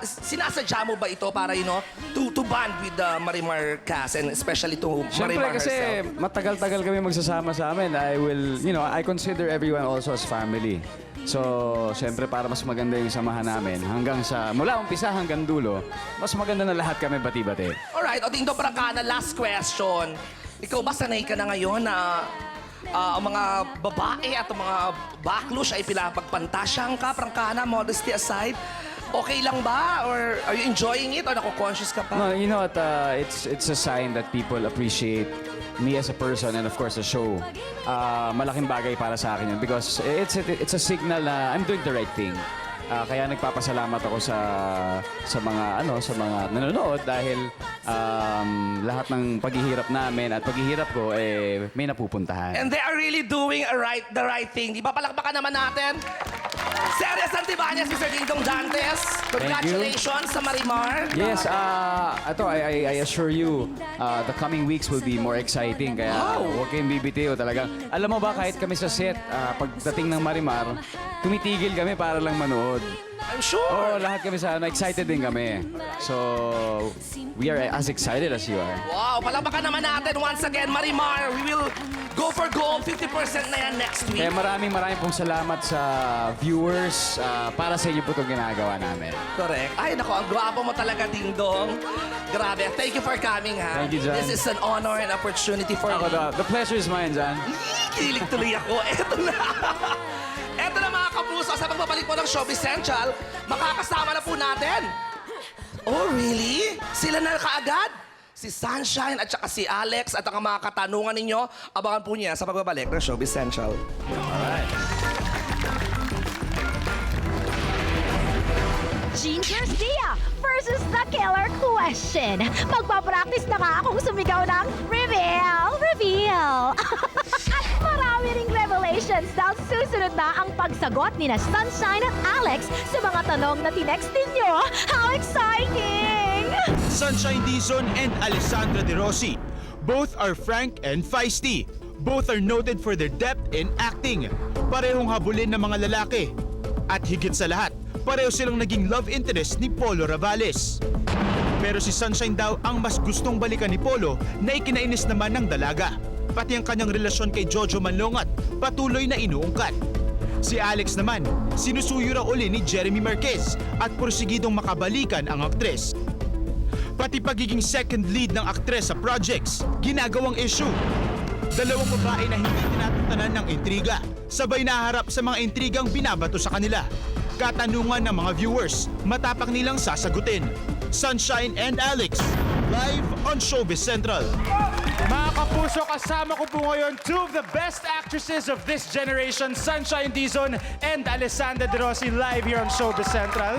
Speaker 4: Sinasadya mo ba ito para, you know, to bond with the Marimar cast and especially to
Speaker 20: Siyempre
Speaker 4: Marimar
Speaker 20: kasi
Speaker 4: herself?
Speaker 20: matagal-tagal kami magsasama sa amin. I consider everyone also as family. So, siyempre para mas maganda yung samahan namin mula umpisa hanggang dulo, mas maganda na lahat kami bati-bati.
Speaker 4: Alright, o Ding Dong Prangkana, last question. Ikaw ba sanay ka na ngayon na ang mga babae at ang mga backlush ay pinapagpantasyang ka, Prangkana, modesty aside? Okay lang ba? Or are you enjoying it? Or nako-conscious ka pa?
Speaker 20: No, you know what? It's a sign that people appreciate me as a person and of course the show. Malaking bagay para sa akin yun because it's a signal na I'm doing the right thing. Kaya nagpapasalamat ako sa mga nanonood dahil lahat ng paghihirap namin at paghihirap ko may napupuntahan.
Speaker 4: And they are really doing the right thing. Di ba? Palakpakan naman natin. Sergio Santibanez, Mr. Ding Dong Dantes. Congratulations sa Marimar.
Speaker 20: Yes, I assure you, the coming weeks will be more exciting. Kaya huwag kayong bibitiw talagang. Alam mo ba, kahit kami sa set, pagdating ng Marimar, tumitigil kami para lang manood.
Speaker 4: I'm sure.
Speaker 20: Oo, lahat kami excited din kami. So, we are as excited as you are.
Speaker 4: Wow, palakpakan naman natin once again, Marimar. We will go for gold. 50% na yan next week.
Speaker 20: Kaya maraming pong salamat sa viewers. Para sa inyo po itong ginagawa namin.
Speaker 4: Correct. Ay, nako, ang gwapo mo talaga, Ding Dong. Grabe. Thank you for coming, ha?
Speaker 20: Thank you, John.
Speaker 4: This is an honor and opportunity for me.
Speaker 20: The pleasure is mine, John.
Speaker 4: Kilig tuloy ako. Eto na. Eto na, mga kapuso. Sa pagbabalik po ng Showbiz Central, makakasama na po natin Oh, really? Sila na kaagad? Si Sunshine at saka si Alex at ang mga katanungan ninyo, abangan po niya sa pagbabalik ng Showbiz Central.
Speaker 1: Jean Garcia versus the Killer Question. Magpapractice na nga akong sumigaw ng reveal, reveal. At marami ring revelations dahil susunod na ang pagsagot ni na Sunshine at Alex sa mga tanong na tinext ninyo. How exciting!
Speaker 11: Sunshine Dizon and Alessandra De Rossi. Both are frank and feisty. Both are noted for their depth in acting. Parehong habulin ng mga lalaki. At higit sa lahat, pareho silang naging love interest ni Polo Ravales. Pero si Sunshine daw ang mas gustong balikan ni Polo na ikinainis naman ng dalaga. Pati ang kanyang relasyon kay Jojo Manlongat patuloy na inuungkat. Si Alex naman, sinusuyo raw uli ni Jeremy Marquez at porsigidong makabalikan ang aktres. Pati pagiging second lead ng aktres sa projects, ginagawang issue. Dalawang babae na hindi tinatutanan ng intriga, sabay naharap sa mga intrigang binabato sa kanila. Katanungan ng mga viewers, matapak nilang sasagutin. Sunshine and Alex, live on Showbiz Central.
Speaker 8: Mga kapuso, kasama ko po ngayon two of the best actresses of this generation, Sunshine Dizon and Alessandra De Rossi, live here on Showbiz Central.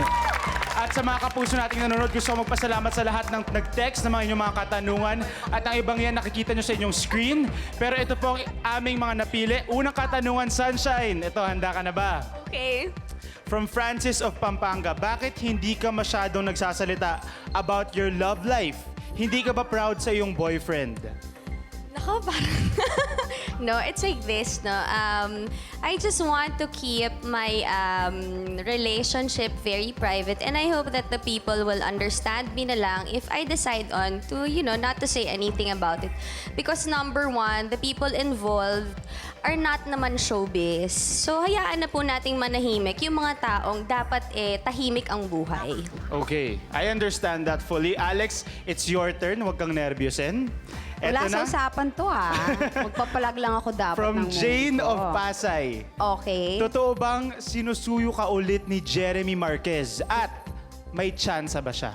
Speaker 8: At sa mga kapuso nating nanonood, gusto ko magpasalamat sa lahat ng nag-text ng mga inyong mga katanungan. At ang ibang yan nakikita nyo sa inyong screen. Pero ito po ang aming mga napili. Unang katanungan, Sunshine. Ito, handa ka na ba?
Speaker 7: Okay.
Speaker 8: From Francis of Pampanga, bakit hindi ka masyadong nagsasalita about your love life? Hindi ka ba proud sa iyong boyfriend?
Speaker 5: Nako, parang... No, it's like this, no? I just want to keep my relationship very private, and I hope that the people will understand me na lang if I decide on to, you know, not to say anything about it. Because number one, the people involved are not naman showbiz. So, hayaan na po nating manahimik yung mga taong dapat tahimik ang buhay.
Speaker 8: Okay, I understand that fully. Alex, it's your turn. Huwag kang nervyusin.
Speaker 16: Wala
Speaker 8: Eto
Speaker 16: sa
Speaker 8: na.
Speaker 16: usapan to Magpapalag lang ako dapat
Speaker 8: From
Speaker 16: ng
Speaker 8: Jane
Speaker 16: mood ko.
Speaker 8: of Pasay.
Speaker 16: Okay.
Speaker 8: Totoo bang sinusuyo ka ulit ni Jeremy Marquez? At may chance ba siya?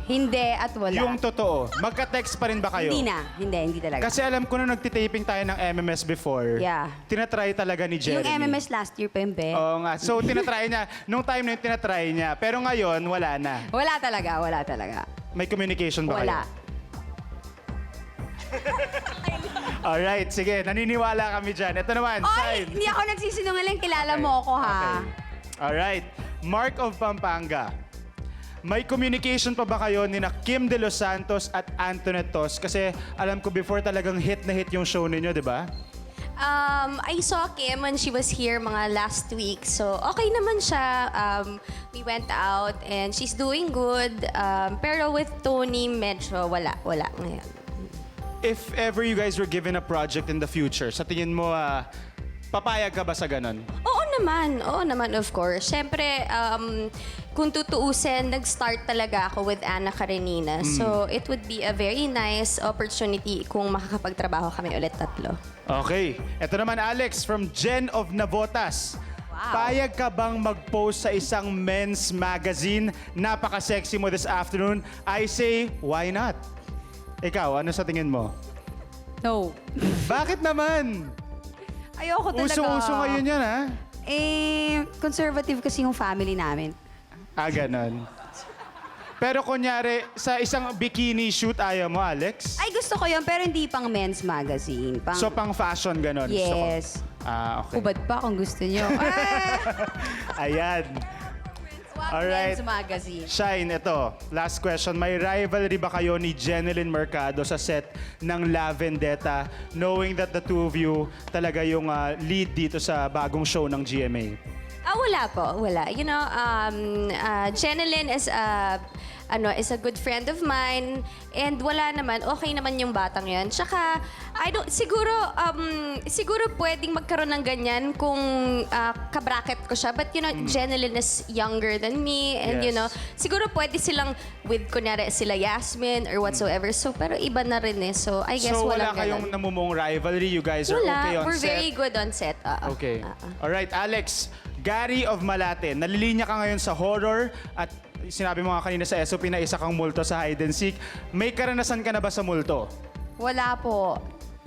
Speaker 16: Hindi at wala.
Speaker 8: Yung totoo, magka-text pa rin ba kayo?
Speaker 16: Hindi talaga.
Speaker 8: Kasi alam ko nung nagtitaping tayo ng MMS before,
Speaker 16: Yeah.
Speaker 8: tinatry talaga ni Jeremy.
Speaker 16: Yung MMS last year pa yun, be.
Speaker 8: Oo nga. So, tinatry niya. Nung time na yun, tinatry niya. Pero ngayon, wala na.
Speaker 16: Wala talaga.
Speaker 8: May communication ba
Speaker 16: Wala.
Speaker 8: kayo? Alright, sige. Naniniwala kami dyan. Ito naman,
Speaker 16: Oy,
Speaker 8: Shine.
Speaker 16: hindi ako nagsisinungaling. Kilala mo ako, ha?
Speaker 8: Alright. Mark of Pampanga. May communication pa ba kayo ni na Kim De Los Santos at Antoinette Tos? Kasi alam ko before talagang hit na hit yung show ninyo, di ba?
Speaker 5: I saw Kim when she was here mga last week. So, okay naman siya. We went out and she's doing good. Pero with Tony, medyo wala ngayon.
Speaker 8: If ever you guys were given a project in the future, sa tingin mo, papayag ka ba sa ganon?
Speaker 5: Oo naman, of course. Siyempre, kung tutuusin, nag-start talaga ako with Ana Karenina. So, it would be a very nice opportunity kung makakapagtrabaho kami ulit tatlo.
Speaker 8: Okay. Ito naman, Alex, from Jen of Navotas. Payag ka bang mag-post sa isang men's magazine? Napaka-sexy mo this afternoon. I say, why not? Ikaw, ano sa tingin mo?
Speaker 16: No.
Speaker 8: Bakit naman?
Speaker 16: Ayoko talaga.
Speaker 8: Usong-uso ngayon yan, ha?
Speaker 16: Conservative kasi yung family namin.
Speaker 8: Ganon. Pero kunyari, sa isang bikini shoot, ayaw mo, Alex?
Speaker 16: Ay, gusto ko yun, pero hindi pang men's magazine.
Speaker 8: So, pang fashion, ganon? gusto ko.
Speaker 16: Yes.
Speaker 8: Okay.
Speaker 16: Hubad pa kung gusto nyo.
Speaker 8: Ayan. Alright.
Speaker 16: Men's magazine.
Speaker 8: Shine, ito. Last question. May rivalry ba kayo ni Jeneline Mercado sa set ng La Vendetta, knowing that the two of you talaga yung lead dito sa bagong show ng GMA?
Speaker 5: Wala. You know, Jeneline is a good friend of mine, and wala naman, okay naman yung batang yan. Tsaka, siguro pwedeng magkaroon ng ganyan kung kabracket ko siya. But you know, Jeneline is younger than me, and you know, siguro pwede silang with, kunyari, sila Yasmin or whatsoever. So, pero iba na rin eh. So, I guess
Speaker 8: So,
Speaker 5: walang
Speaker 8: wala kayong
Speaker 5: ganun.
Speaker 8: namumong rivalry? You guys are okay on
Speaker 5: We're
Speaker 8: set?
Speaker 5: very good on set.
Speaker 8: Okay. Alright, Alex. Gary of Malate, nalilinya ka ngayon sa horror at sinabi mo nga kanina sa SOP na isa kang multo sa hide and seek. May karanasan ka na ba sa multo?
Speaker 16: Wala po.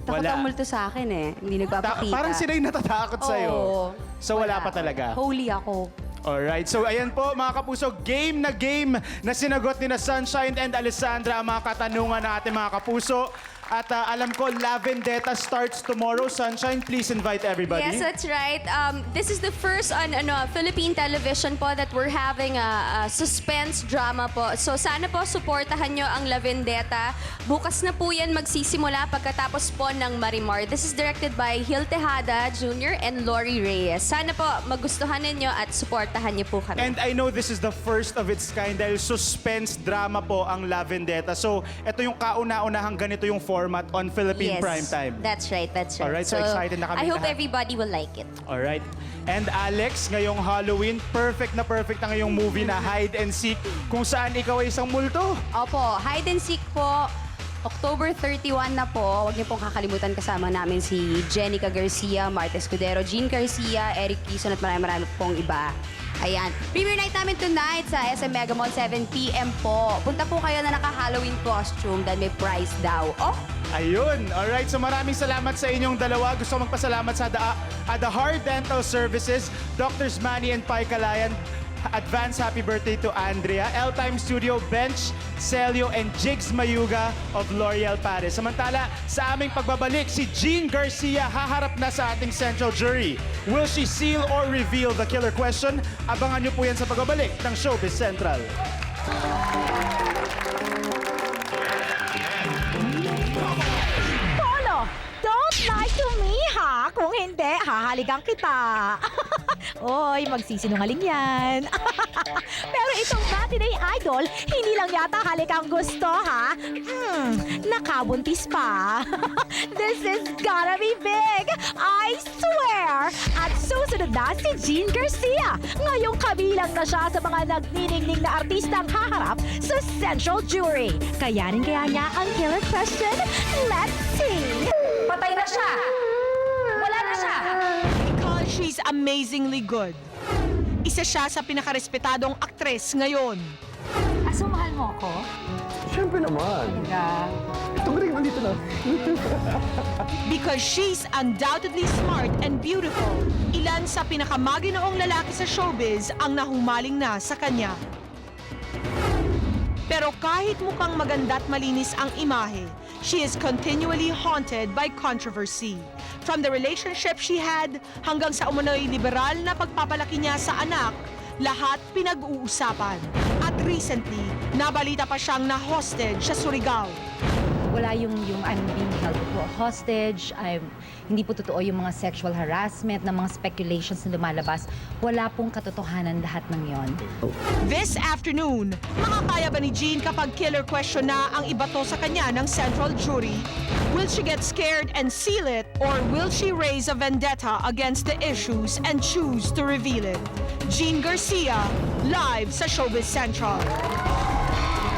Speaker 16: Takot
Speaker 8: Wala.
Speaker 16: ang multo sa akin eh. Hindi nagpapakita.
Speaker 8: Parang sila yung natatakot sa'yo.
Speaker 16: Oo.
Speaker 8: So wala pa talaga.
Speaker 16: Holy ako.
Speaker 8: Alright, so ayan po mga kapuso, game na sinagot ni na Sunshine and Alessandra ang mga katanungan ng ating mga kapuso. At alam ko, La Vendetta starts tomorrow. Sunshine, please invite everybody.
Speaker 5: Yes, that's right. This is the first on Philippine television po that we're having a suspense drama po. So sana po supportahan nyo ang La Vendetta. Bukas na po yan magsisimula pagkatapos po ng Marimar. This is directed by Gil Tejada Jr. and Lori Reyes. Sana po magustuhan ninyo at supportahan nyo po kami.
Speaker 8: And I know this is the first of its kind dahil suspense drama po ang La Vendetta. So ito yung kauna-unahang ganito yung format on Philippine Primetime.
Speaker 5: That's right, that's right.
Speaker 8: Alright, so excited na kami
Speaker 5: I hope
Speaker 8: lahat.
Speaker 5: everybody will like it.
Speaker 8: Alright. And Alex, ngayong Halloween, perfect na ngayong movie na Hide and Seek kung saan ikaw ay isang multo.
Speaker 16: Opo, hide and seek po. October 31 na po. Huwag niyo pong kakalimutan kasama namin si Jenica Garcia, Marta Escudero, Jean Garcia, Eric Quezon at marami pong iba. Ayan. Premiere night namin tonight sa SM Mega Mall, 7 p.m. po. Punta po kayo na naka-Halloween costume dahil may prize daw. Oh!
Speaker 8: Ayun. Alright, so maraming salamat sa inyong dalawa. Gusto ko magpasalamat sa The Heart Dental Services, Drs. Manny and Pai Calayan. Advance happy birthday to Andrea. L-Time Studio, Bench, Celio, and Jigs Mayuga of L'Oreal Paris. Samantala, sa aming pagbabalik, si Jean Garcia haharap na sa ating central jury. Will she seal or reveal the killer question? Abangan niyo po yan sa pagbabalik ng Showbiz Central.
Speaker 1: Polo, don't lie to me ha. Kung hindi, hahalikan kita. Oy, magsisinungaling yan. Pero itong matinee idol, hindi lang yata halikang gusto ha. Nakabuntis pa. This is gotta be big. I swear. At susunod na si Jean Garcia. Ngayong kabilang na siya sa mga nagniningning na artistang haharap sa Central Jury. Kayanin kaya niya ang killer question? Let's see.
Speaker 16: Patay na siya! Wala na siya!
Speaker 3: Because she's amazingly good. Isa siya sa pinakarespetadong aktres ngayon.
Speaker 16: Aso, mahal mo ako?
Speaker 18: Siyempre naman. Ito rin, nandito na.
Speaker 3: Because she's undoubtedly smart and beautiful. Ilan sa pinakamaginoong lalaki sa showbiz ang nahumaling na sa kanya. Pero kahit mukhang maganda at malinis ang imahe, she is continually haunted by controversy. From the relationship she had hanggang sa umano'y liberal na pagpapalaki niya sa anak, lahat pinag-uusapan. At recently, nabalita pa siyang na-hostage sa Surigao.
Speaker 12: Wala yung I'm being held hostage, hindi po totoo yung mga sexual harassment, na mga speculations na lumalabas. Wala pong katotohanan lahat ng yon.
Speaker 3: This afternoon, makakaya ba ni Jean kapag killer question na ang ibato sa kanya ng Central Jury? Will she get scared and seal it, or will she raise a vendetta against the issues and choose to reveal it? Jean Garcia, live sa Showbiz Central.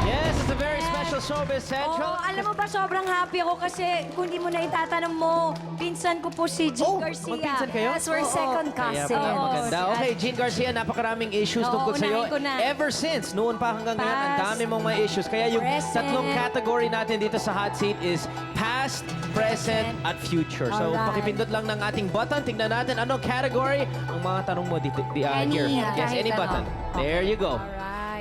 Speaker 10: Yes, it's a very special Showbiz Central.
Speaker 16: Oo, alam mo ba, sobrang happy ako kasi kung di mo na itatanong mo, pinsan ko po si Jean Garcia.
Speaker 10: magpinsan kayo?
Speaker 16: Yes, we're second
Speaker 10: Kaya
Speaker 16: cousin.
Speaker 10: pala maganda. Okay, Jean Garcia, napakaraming issues tungkol sa'yo.
Speaker 16: unahin ko na.
Speaker 10: Ever since, noon pa hanggang ngayon, ang
Speaker 16: Past,
Speaker 10: dami mong mga issues. Kaya yung
Speaker 16: present.
Speaker 10: tatlong category natin dito sa hot seat is past, present, at future. So,
Speaker 16: Alright.
Speaker 10: pakipindot lang ng ating button. Tingnan natin anong category ang mga tanong mo dito.
Speaker 16: Any,
Speaker 10: Here. Yes,
Speaker 16: kahit
Speaker 10: any
Speaker 16: ano.
Speaker 10: button. There you go.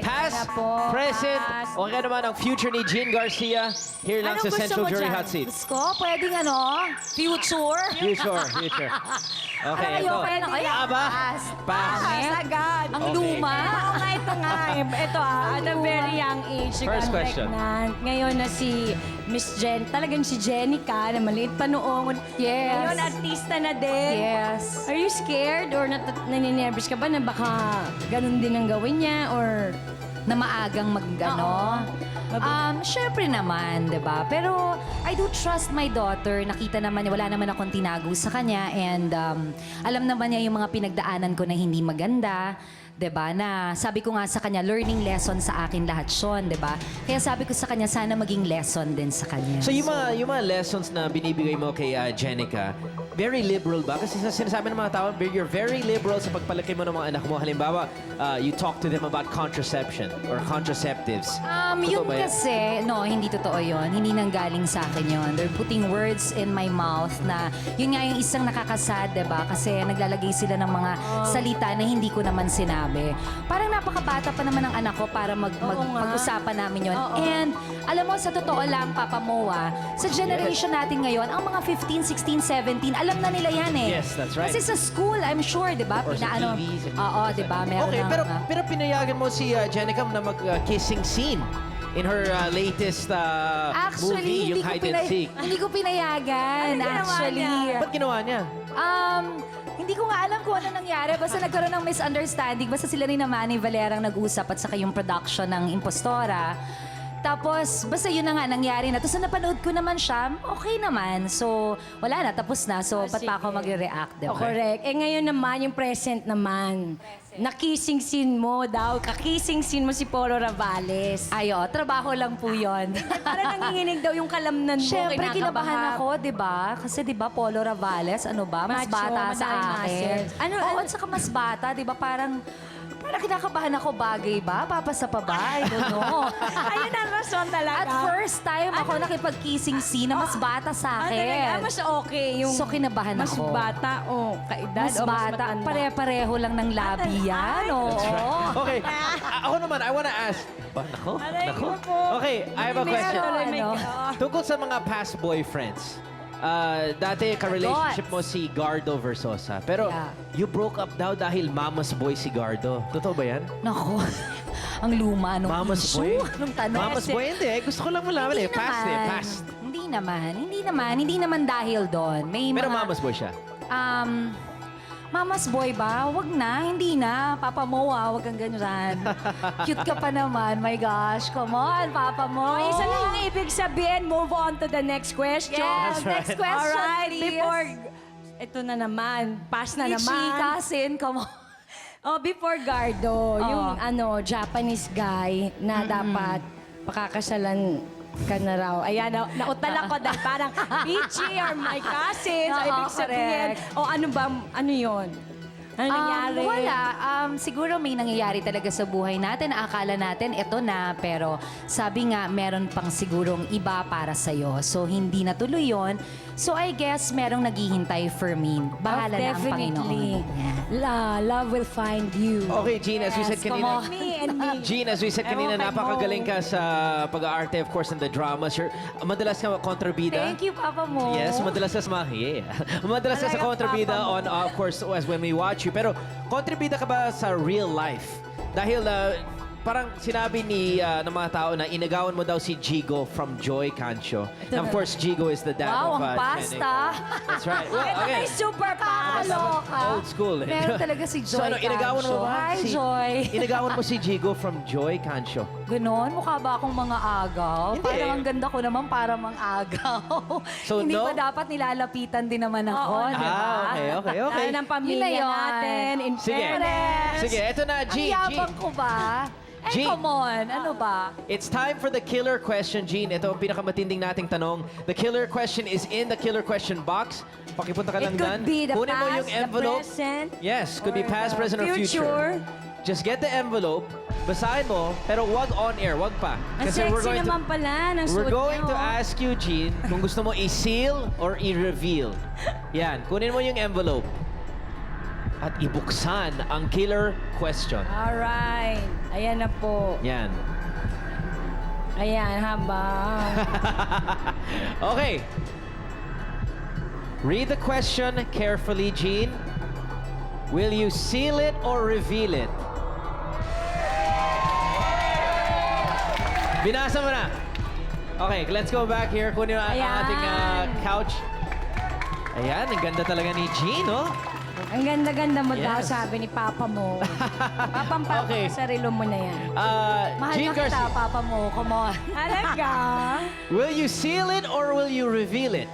Speaker 10: Past,
Speaker 16: Kaya po.
Speaker 10: present, o kaya naman ang future ni Jean Garcia. Here lang sa Central Jury Hot Seat.
Speaker 16: Gusto ko, pwedeng future.
Speaker 10: Future. Okay,
Speaker 16: Alam,
Speaker 10: ito.
Speaker 16: ayoko yan. Ay,
Speaker 10: Aba,
Speaker 16: Pass agad. Ang
Speaker 10: Okay.
Speaker 16: luma. Oo nga, ito nga. Ito at a very young age. she
Speaker 10: First
Speaker 16: got
Speaker 10: question.
Speaker 16: pregnant. Ngayon na si Miss Jen, talagang si Jenica, na maliit pa noong.
Speaker 12: Yes.
Speaker 16: Ngayon, artista na din.
Speaker 12: Yes.
Speaker 16: Are you scared or naninervous ka ba na baka ganun din ang gawin niya or
Speaker 12: Na maagang magano. Syempre naman, 'di ba? Pero I do trust my daughter. Nakita naman niya, wala naman akong tinago sa kanya, and alam naman niya yung mga pinagdaanan ko na hindi maganda. 'Di ba? Na sabi ko nga sa kanya, learning lesson sa akin lahat 'yon, 'di ba? Kaya sabi ko sa kanya, sana maging lesson din sa kanya.
Speaker 10: So yung mga lessons na binibigay mo kay Jenica, very liberal ba? Kasi sinasabi ng mga tao, you're very liberal sa pagpalaki mo ng mga anak mo. Halimbawa, you talk to them about contraception or contraceptives.
Speaker 12: Yun
Speaker 10: Totoo ba yan?
Speaker 12: kasi, no, hindi totoo yun. Hindi nanggaling sa akin yun. They're putting words in my mouth na yun nga yung isang nakakasad, diba? Kasi naglalagay sila ng mga salita na hindi ko naman sinabi. Parang napakabata pa naman ng anak ko para mag-usapan namin yun. And alam mo, sa totoo lang, Papa Moa, sa generation natin ngayon, ang mga 15, 16, 17, alam na nila yan eh.
Speaker 10: Yes, that's right.
Speaker 12: Kasi sa school, I'm sure, di ba?
Speaker 10: Or sa TV,
Speaker 12: Oo, di ba? Meron
Speaker 10: Okay,
Speaker 12: ng,
Speaker 10: pero pinayagan mo si Jenica na mag-kissing scene in her latest movie, yung Hide and Seek.
Speaker 12: Hindi ko pinayagan, actually.
Speaker 10: Ba't ginawa niya?
Speaker 12: Hindi ko nga alam kung ano nangyari. Basta nagkaroon ng misunderstanding. Basta sila ni Manny Valera ang nag-usap at saka yung production ng Impostora. Tapos, basta yun na nga, nangyari na. Tapos, napanood ko naman siya, okay naman. So, wala na, tapos na. So, ba't pa ako mag-react, diba?
Speaker 9: Correct. Ngayon naman, yung present naman. Na-kissing scene mo daw. Ka-kissing scene mo si Polo Ravales.
Speaker 12: Ayo, trabaho lang po yun.
Speaker 9: Parang nanginginig daw yung kalamnan mo.
Speaker 12: Siyempre,
Speaker 9: kinakabahan.
Speaker 12: kinabahan ako, di ba? Kasi di ba, Polo Ravales, ano ba? Mas
Speaker 9: Macho,
Speaker 12: bata sa
Speaker 9: madaming
Speaker 12: akin.
Speaker 9: muscles.
Speaker 12: Oo, at saka mas bata, di ba? Parang kinakabahan ako, bagay ba? Papasa pa ba? I don't know.
Speaker 9: Ayun ang rason talaga.
Speaker 12: At first time ako nakipag-kissing scene na mas bata sa akin.
Speaker 9: Talaga, mas okay. Yung
Speaker 12: So, kinabahan
Speaker 9: mas
Speaker 12: ako.
Speaker 9: bata o kaedad
Speaker 12: Mas
Speaker 9: o mas
Speaker 12: bata.
Speaker 9: matanda.
Speaker 12: Pare-pareho lang ng labi yan. Oo.
Speaker 10: Okay, ako naman, I wanna ask. Nako. Okay, I have a question. Tungkol sa mga past boyfriends. Dati ka-relationship mo si Gardo Versosa. Pero you broke up daw dahil mama's boy si Gardo. Totoo ba yan?
Speaker 12: Nako. Ang luma nung
Speaker 10: Mama's
Speaker 12: issue.
Speaker 10: boy?
Speaker 12: Nung tanong.
Speaker 10: Mama's boy? Hindi. Gusto ko lang malaman eh. Past eh. Past.
Speaker 12: Hindi naman dahil doon.
Speaker 10: Pero mama's boy siya.
Speaker 12: Mama's boy ba? Wag na, hindi na. Papa Mo, wag kang ganyan. Cute ka pa naman. My gosh, come on, Papa Mo.
Speaker 9: Isa lang ang ibig sabihin, move on to the next question.
Speaker 12: Yes, next question,
Speaker 9: Alright,
Speaker 12: please.
Speaker 9: before... Ito na naman, pass na naman.
Speaker 12: Chikasin, come on.
Speaker 9: Oh, before Gardo, yung Japanese guy na dapat pakakasalan ka na raw. Ayan, nautal ako dahil parang Peachy or my cousin. So, ibig sabihin, ano yun? Ano nangyari?
Speaker 12: Wala. Siguro may nangyayari talaga sa buhay natin. Akala natin ito na, pero sabi nga, meron pang sigurong iba para sa'yo. So, hindi natuloy yun. So, I guess merong naghihintay for me. Bahala na ang Panginoon.
Speaker 9: Love will find you.
Speaker 10: Okay, Jean, as we said kanina.
Speaker 9: Me and me.
Speaker 10: Jean, as we said kanina, napakagaling ka sa pag-aarte, of course, and the dramas. Madalas ka kontrabida.
Speaker 12: Thank you, Papa Mo.
Speaker 10: Yes, madalas ka madalas ka sa kontrabida on, of course, as when we watch you. Pero kontrabida ka ba sa real life? Dahil parang sinabi ng mga tao na inagawan mo daw si Jigo from Joy Cancio. And of course, Jigo is the dad
Speaker 12: Wow,
Speaker 10: of
Speaker 12: ang pasta.
Speaker 10: That's right. Well,
Speaker 9: Ito
Speaker 10: okay.
Speaker 9: may super pass.
Speaker 10: Old school.
Speaker 12: Meron talaga si Joy
Speaker 10: So inagawan mo
Speaker 12: Cancio.
Speaker 10: ba?
Speaker 12: Hi, Joy.
Speaker 10: Inagawan mo si Jigo from Joy Cancio.
Speaker 12: Ganon? Mukha ba akong mga agaw?
Speaker 10: Hindi.
Speaker 12: Parang ang ganda ko naman para mang agaw.
Speaker 10: So,
Speaker 12: Hindi
Speaker 10: no?
Speaker 12: ba dapat nilalapitan din naman ako, di ba?
Speaker 10: Okay.
Speaker 9: Tayo ng pamilya
Speaker 12: Yun na yun.
Speaker 9: natin. In
Speaker 10: Sige.
Speaker 9: fairness.
Speaker 10: Sige, eto na,
Speaker 12: Ang
Speaker 10: Jean.
Speaker 12: yabang ko ba?
Speaker 10: Jean.
Speaker 12: Come on, ano ba?
Speaker 10: It's time for the killer question, Jean. Ito ang pinakamatinding nating tanong. The killer question is in the killer question box. Pakipunta ka lang
Speaker 9: It could
Speaker 10: dyan.
Speaker 9: be the
Speaker 10: Kunin mo
Speaker 9: past,
Speaker 10: yung
Speaker 9: the
Speaker 10: envelope.
Speaker 9: present,
Speaker 10: Yes, could be
Speaker 9: or
Speaker 10: past,
Speaker 9: the
Speaker 10: present, or future. Just get the envelope, basahin mo, pero wag on air, wag pa.
Speaker 9: Ang sexy naman pala ng
Speaker 10: We're
Speaker 9: suit
Speaker 10: going
Speaker 9: niyo,
Speaker 10: to ask you, Jean, kung gusto mo i-seal or i-reveal. Yan, kunin mo yung envelope. At ibuksan ang killer question.
Speaker 9: Alright. Ayan na po.
Speaker 10: Yan.
Speaker 9: Ayan, habang.
Speaker 10: Okay. Read the question carefully, Jean. Will you seal it or reveal it? Binasa mo na. Okay, let's go back here. Kunin ang ating couch. Ayan, ang ganda talaga ni Jean, oh.
Speaker 9: Ang ganda-ganda mo daw,
Speaker 10: Yes.
Speaker 9: sabi ni Papa mo. Papang-papa
Speaker 10: Okay.
Speaker 9: sa sarilo mo na yan.
Speaker 12: Mahal
Speaker 10: Jean
Speaker 12: na kita,
Speaker 10: Garcia,
Speaker 12: Papa Mo. Come on.
Speaker 9: Talaga?
Speaker 10: will you seal it or will you reveal it?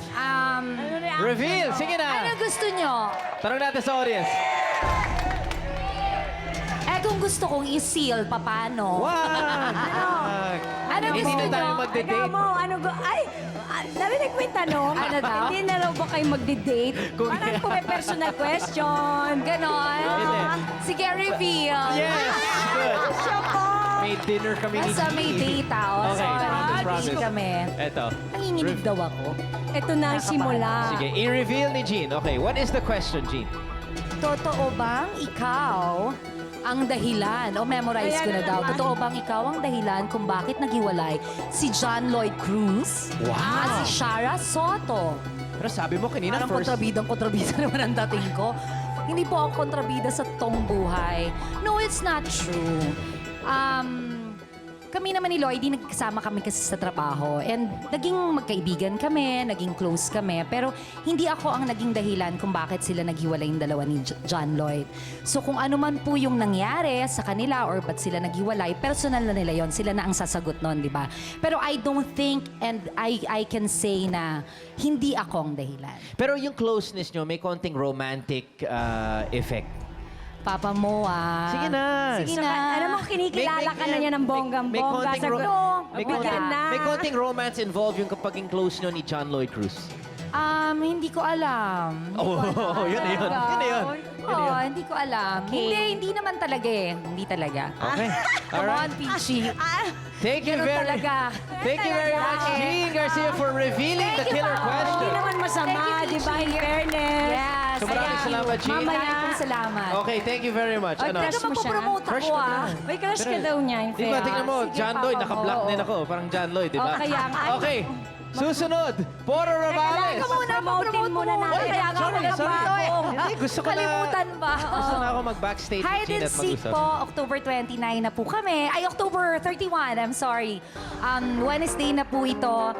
Speaker 10: Reveal! Sige
Speaker 12: Ano
Speaker 10: na!
Speaker 12: gusto nyo?
Speaker 10: Tanong natin sa audience.
Speaker 12: Kung gusto kong i-seal, paano?
Speaker 10: Wag!
Speaker 9: Ano
Speaker 10: Hindi
Speaker 9: gusto
Speaker 10: na tayo
Speaker 9: nyo?
Speaker 10: magde-date.
Speaker 9: Ikaw mo, narinig mo yung tanong?
Speaker 12: Ano daw?
Speaker 9: Hindi na raw ba kayo magde-date? Parang kung may personal question.
Speaker 12: Ganon.
Speaker 10: Hindi.
Speaker 12: Sige, reveal.
Speaker 10: Yes! Good.
Speaker 9: Siya po.
Speaker 10: May dinner kami ni
Speaker 12: Nasa may
Speaker 10: Gigi.
Speaker 12: date ako.
Speaker 10: Okay, promise,
Speaker 12: Sorry.
Speaker 10: promise.
Speaker 12: Kami.
Speaker 10: Eto.
Speaker 12: Nanginginig daw ako.
Speaker 9: Ito na ang simula.
Speaker 10: Sige, i-reveal ni Jean. Okay, what is the question, Jean?
Speaker 12: Totoo bang ikaw ang dahilan, o memorize ko na daw, totoo bang ikaw ang dahilan kung bakit naghiwalay si John Lloyd Cruz at si Shara Soto?
Speaker 10: Pero sabi mo kanina,
Speaker 12: Parang
Speaker 10: first...
Speaker 12: kontrabida naman ang dating ko. Hindi po ako kontrabida sa totoong buhay. No, it's not true. Kami naman ni Lloydie, nagkasama kami kasi sa trabaho. And naging magkaibigan kami, naging close kami. Pero hindi ako ang naging dahilan kung bakit sila naghiwalay yung dalawa ni John Lloyd. So kung ano man po yung nangyari sa kanila or ba't sila naghiwalay, personal na nila yon, sila na ang sasagot nun, di ba? Pero I don't think and I can say na hindi ako ang dahilan.
Speaker 10: Pero yung closeness nyo, may konting romantic effect.
Speaker 12: Papa mo,
Speaker 10: Sige na.
Speaker 9: Sige na. Alam mo, kinikilala ka na niya ng bonggang-bongga. Sagot, bigyan na.
Speaker 10: May konting romance involved yung kapag close nyo ni John Lloyd Cruz.
Speaker 12: Hindi ko alam.
Speaker 10: Yun na yun. Yun na yun.
Speaker 12: Oo, hindi ko alam. Hindi naman talaga eh. Hindi talaga.
Speaker 10: Okay.
Speaker 12: Come on, Peachy.
Speaker 10: Thank you
Speaker 12: Ganun
Speaker 10: very
Speaker 12: talaga.
Speaker 10: Thank you very much, Jean Garcia, for revealing the killer
Speaker 9: Hindi
Speaker 10: question.
Speaker 9: naman masama, di ba? In fairness.
Speaker 12: Yes.
Speaker 10: So maraming salamat, Jean.
Speaker 12: Maraming salamat.
Speaker 10: Okay, thank you very much.
Speaker 9: Ay,
Speaker 10: Ano?
Speaker 9: crush mo siya?
Speaker 12: Promote ako
Speaker 9: May crush ka daw niya, in
Speaker 10: Di ba,
Speaker 9: fairness.
Speaker 10: tingnan mo,
Speaker 9: Sige,
Speaker 10: John
Speaker 9: Papa
Speaker 10: Lloyd,
Speaker 9: mo.
Speaker 10: naka-block din ako. Parang John Lloyd, di ba?
Speaker 9: Oh, kaya nga.
Speaker 10: Okay, susunod, Poro Ravales.
Speaker 9: Promote muna natin.
Speaker 12: Kaya nga ako
Speaker 10: Sorry.
Speaker 12: nakabago.
Speaker 10: Hindi, gusto ko na...
Speaker 12: Kalimutan ba?
Speaker 10: Gusto na ako mag-backstage with
Speaker 12: Hide
Speaker 10: Jean
Speaker 12: and
Speaker 10: at
Speaker 12: Seek
Speaker 10: mag-usap.
Speaker 12: po, October 29 na po kami. Ay, October 31, I'm sorry. Wednesday na po ito.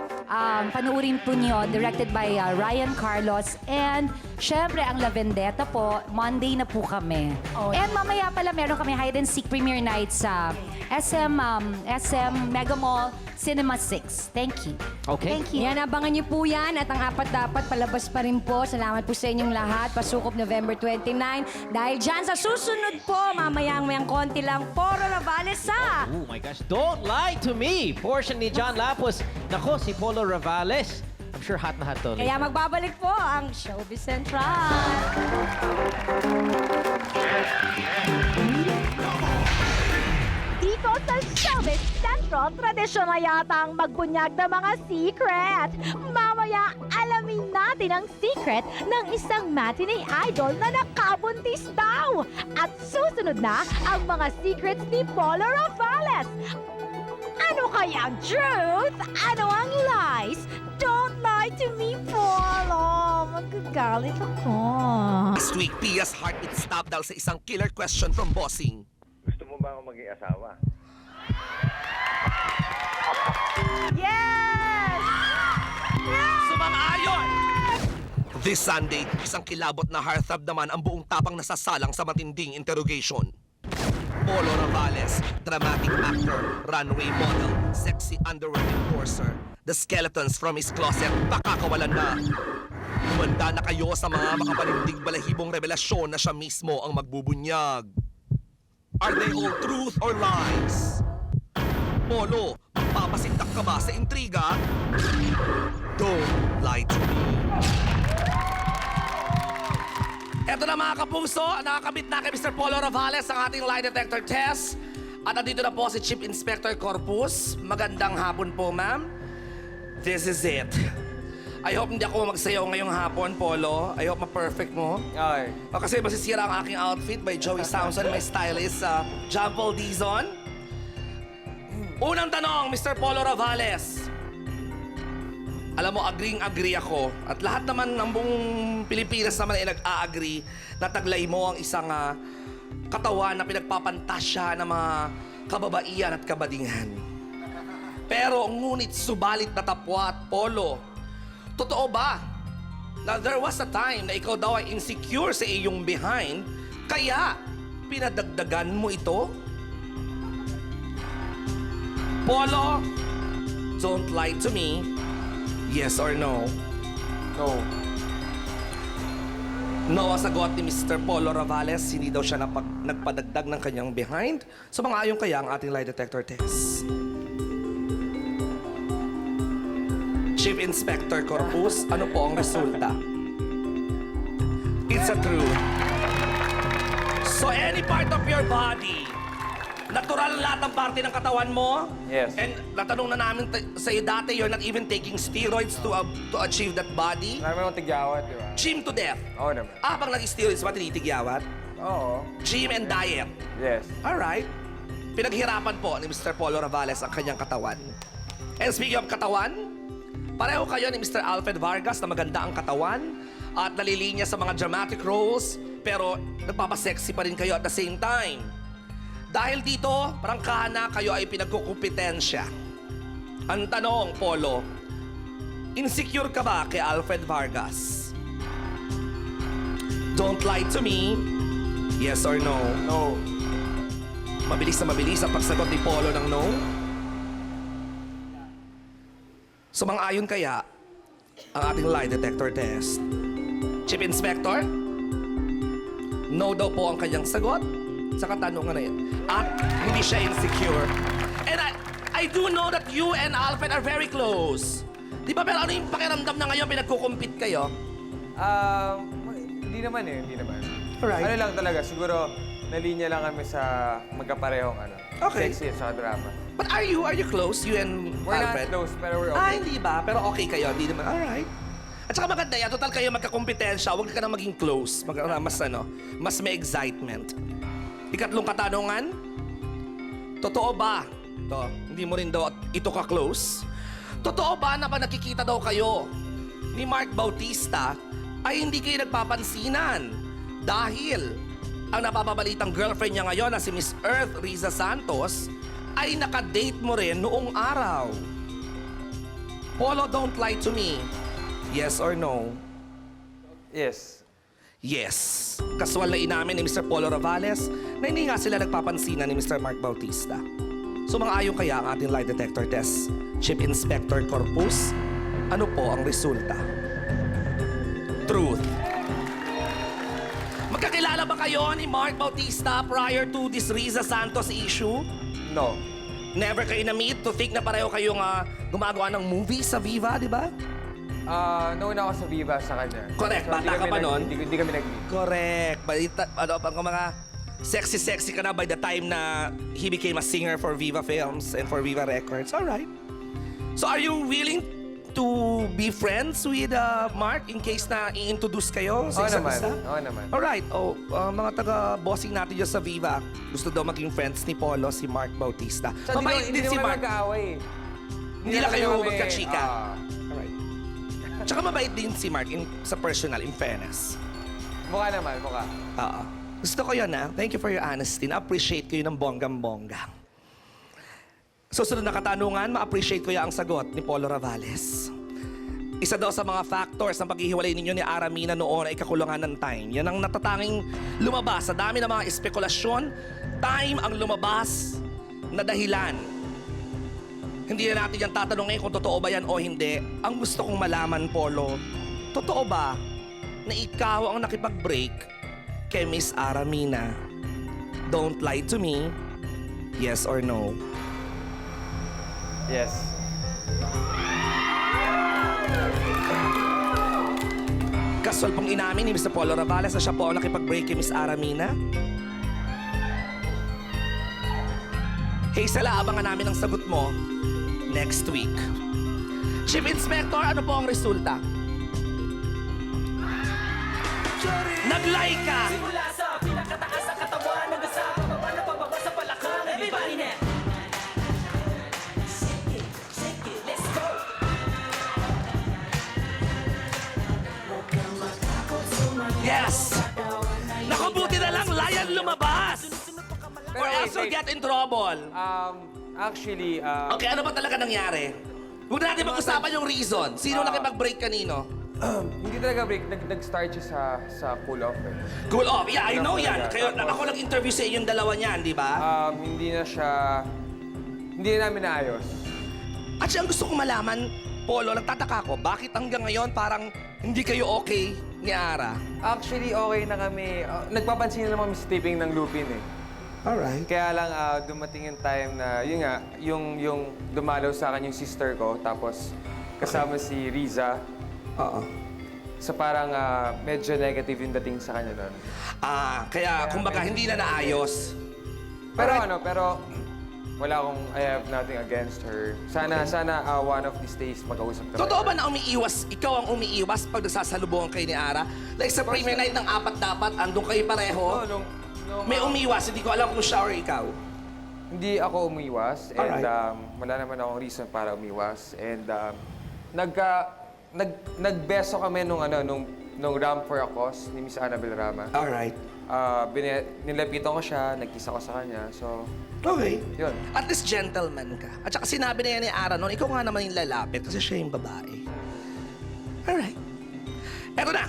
Speaker 12: Panuorin po niyo, directed by Ryan Carlos. And, syempre, ang La Vendetta po, Monday na po kami. And mamaya pala, meron kami Hide and Seek premiere night sa SM Mega Mall, Cinema 6. Thank you.
Speaker 10: Okay.
Speaker 12: Thank you.
Speaker 9: Yan, abangan niyo po yan. At ang apat dapat palabas pa rin po. Salamat po sa inyong lahat. Pasukop November 29. Dahil dyan sa susunod po, mamayang-mayang konti lang, Poro Ravales sa...
Speaker 10: Oh my gosh, Don't Lie to Me! Portion ni John Lapus. Nako, si Polo Ravales. I'm sure hot na hot to.
Speaker 9: Kaya magbabalik po ang Showbiz Central.
Speaker 1: Dito sa Showbiz Central, tradisyon na yatang magbunyag ng mga secret. Mamaya, alamin natin ang secret ng isang matinee idol na nakabuntis daw. At susunod na ang mga secrets ni Polo Ravales. Ano kaya ang truth? Ano ang lies? Don't lie to me, Polo. Magagalit ako.
Speaker 4: This week, Pia's heartbeat stopped dahil sa isang killer question from Bossing.
Speaker 2: Gusto mo ba ako maging asawa?
Speaker 1: Yes!
Speaker 4: Sumang-ayon! This Sunday, isang kilabot na heartthrob naman ang buong tapang nasasalang sa matinding interrogation. Polo Ravales, dramatic actor, runway model, sexy underwear endorser. The skeletons from his closet, pakakawalan na. Humanda na kayo sa mga makapanindig balahibong revelasyon na siya mismo ang magbubunyag. Are they all truth or lies? Polo, magpapasindak ka ba sa intriga? Don't lie to me. Eto na mga kapuso, nakakabit na kay Mr. Polo Ravales ang ating lie detector test. At nandito na po si Chief Inspector Corpus. Magandang hapon po, ma'am. This is it. I hope hindi ako magsayaw ngayong hapon, Polo. I hope ma-perfect mo.
Speaker 2: Okay.
Speaker 4: Kasi masisira ang aking outfit by Joey Samson, my stylist, John Paul Dizon. Unang tanong, Mr. Polo Ravales. Alam mo, agreeing-agree ako. At lahat naman ng buong Pilipinas naman ay nag-a-agree na taglay mo ang isang katawan na pinagpapantasya ng mga kababaihan at kabadingan. Pero ngunit subalit na tapwat, Polo, totoo ba na there was a time na ikaw daw ay insecure sa iyong behind, kaya pinadagdagan mo ito? Polo, don't lie to me. Yes or no?
Speaker 2: No.
Speaker 4: No ang sagot ni Mr. Polo Ravales. Hindi daw siya nagpadagdag ng kanyang behind. So mga ayon kaya ang ating lie detector test. Chief Inspector Corpus, ano po ang resulta? It's a truth. So any part of your body, natural lahat ng parte ng katawan mo?
Speaker 2: Yes.
Speaker 4: And natanong na namin sa'yo dati, you're not even taking steroids to achieve that body?
Speaker 2: Marami akong tigyawat, di ba?
Speaker 4: Gym to death?
Speaker 2: Oo naman.
Speaker 4: Pag nag-steroids ba, tinitigyawat?
Speaker 2: Oo.
Speaker 4: Gym and diet?
Speaker 2: Yes.
Speaker 4: Alright. Pinaghirapan po ni Mr. Polo Ravales ang kanyang katawan. And speaking of katawan, pareho kayo ni Mr. Alfred Vargas na maganda ang katawan at nalilinya sa mga dramatic roles, pero nagpapasexy pa rin kayo at the same time. Dahil dito, prangkahan na kayo ay pinagkukumpetensya. Ang tanong, Polo, insecure ka ba kay Alfred Vargas? Don't lie to me. Yes or no?
Speaker 2: No.
Speaker 4: Mabilis na mabilis ang pagsagot ni Polo ng no. Sumang-ayon kaya ang ating lie detector test. Chief Inspector, no daw po ang kanyang sagot sa katanungan na yan. At hindi siya insecure. And I do know that you and Alfred are very close. Di ba, pero ano yung pakiramdam na ngayon pinagkukumpit kayo?
Speaker 2: Hindi naman eh, hindi naman.
Speaker 4: Alright.
Speaker 2: Ano lang talaga, siguro nalinya lang kami sa magkaparehong
Speaker 4: Okay.
Speaker 2: sexy at saka drama.
Speaker 4: But are you close, you and
Speaker 2: We're
Speaker 4: Alfred?
Speaker 2: not close, pero we're okay.
Speaker 4: Hindi ba? Pero okay kayo, hindi naman. Alright. At saka maganda yan, total kayo magkakompetensya, huwag ka na maging close. Mas may excitement. Ikatlong katanungan, totoo ba? Hindi mo rin daw ito ka-close. Totoo ba na ba nakikita daw kayo ni Mark Bautista ay hindi kayo nagpapansinan dahil ang napapabalitang girlfriend niya ngayon na si Miss Earth Riza Santos ay nakadate mo rin noong araw? Polo, don't lie to me. Yes or no?
Speaker 2: Yes.
Speaker 4: Yes. Kaswal na inamin ni Mr. Polo Ravales na hindi nga sila nagpapansinan ni Mr. Mark Bautista. Sumang-ayon kaya ang ating lie detector test, Chief Inspector Corpus? Ano po ang resulta? Truth. Magkakilala ba kayo ni Mark Bautista prior to this Riza Santos issue?
Speaker 2: No.
Speaker 4: Never kayo na-meet to think na pareho kayong gumagawa ng movie sa Viva, di ba?
Speaker 2: Nauna ako sa Viva sa kanya.
Speaker 4: Correct. Bata ka pa nun?
Speaker 2: Hindi kami nag-meet.
Speaker 4: Correct. Pang mga sexy ka na by the time na he became a singer for Viva Films and for Viva Records. Alright. So are you willing to be friends with Mark in case na i-introduce kayo sa isa't isa?
Speaker 2: Oo naman.
Speaker 4: Alright. Mga taga-bossing natin dyan sa Viva, gusto daw maging friends ni Polo, si Mark Bautista. Mabait din si Mark. Hindi lang kayo magka-chika. Alright. Tsaka mabait din si Mark sa personal, in fairness.
Speaker 2: Mukha naman, mukha.
Speaker 4: Oo. Gusto ko yun, ha? Thank you for your honesty. Na-appreciate ko yun ng bonggang-bongga. Susunod na katanungan, ma-appreciate ko yung ang sagot ni Polo Ravales. Isa daw sa mga factors ng paghihiwalay ninyo ni Aramina noon ay kakulangan ng time. Yan ang natatanging lumabas. Sa dami ng mga espekulasyon, time ang lumabas na dahilan. Hindi na natin yan tatanungin kung totoo ba yan o hindi. Ang gusto kong malaman, Polo, totoo ba na ikaw ang nakipag-break kay Miss Aramina? Don't lie to me. Yes or no?
Speaker 2: Yes.
Speaker 4: Kaswal pong inamin ni Mr. Polo Ravales na siya po ang nakipag-break kay Miss Aramina. Hazel, abangan namin ang sagot mo next week. Chief Inspector, ano po ang resulta? Nag-lie ka!
Speaker 13: Simula sa pinakataas sa katawan, hanggang sa pababa na pababa sa palakang. Everybody now! Shake it, let's go!
Speaker 4: Yes! Nakabuti na lang, lion lumabas! Or else you'll get in trouble.
Speaker 2: Actually,
Speaker 4: Okay, ano ba talaga nangyari? Huwag na natin mag-usapan yung reason. Sino nakipag-break kanino?
Speaker 2: hindi talaga break. Nag-start siya sa cool off.
Speaker 4: Cool off. Yeah, I know yan. Kayo, ako nag-interview sa inyong dalawa niyan, di ba?
Speaker 2: Hindi na namin naayos.
Speaker 4: At siya ang gusto kong malaman, Polo, nagtataka ko, bakit hanggang ngayon parang hindi kayo okay ni Ara?
Speaker 2: Actually, okay na kami. Nagpapansin na naman sa taping ng Lupin eh.
Speaker 4: Alright.
Speaker 2: Kaya lang dumating yung time na, yun nga, yung dumalaw sa akin yung sister ko, tapos kasama si Riza.
Speaker 4: Oo.
Speaker 2: So parang medyo negative yung dating sa kanya nun.
Speaker 4: Kaya kumbaga hindi na naayos.
Speaker 2: Pero wala akong, I have nothing against her. Sana one of these days mag-ausap kami.
Speaker 4: Totoo ba na ikaw ang umiiwas pag nagsasalubungan kayo ni Ara? Like sa premiere night ng Apat Dapat, andun kayo pareho? May umiwas, hindi ko alam kung siya or ikaw.
Speaker 2: Hindi ako umiwas and wala naman akong reason para umiwas. And nagbeso kami nung Ram for a Cause ni Miss Annabel Rama.
Speaker 4: Alright.
Speaker 2: Nilapitan ko siya, nag-kiss ako sa kanya. So,
Speaker 4: okay.
Speaker 2: Yun.
Speaker 4: At least gentleman ka. At saka sinabi na yan ni Ara noon, ikaw nga naman yung lalapit kasi siya yung babae. Alright. Eto na.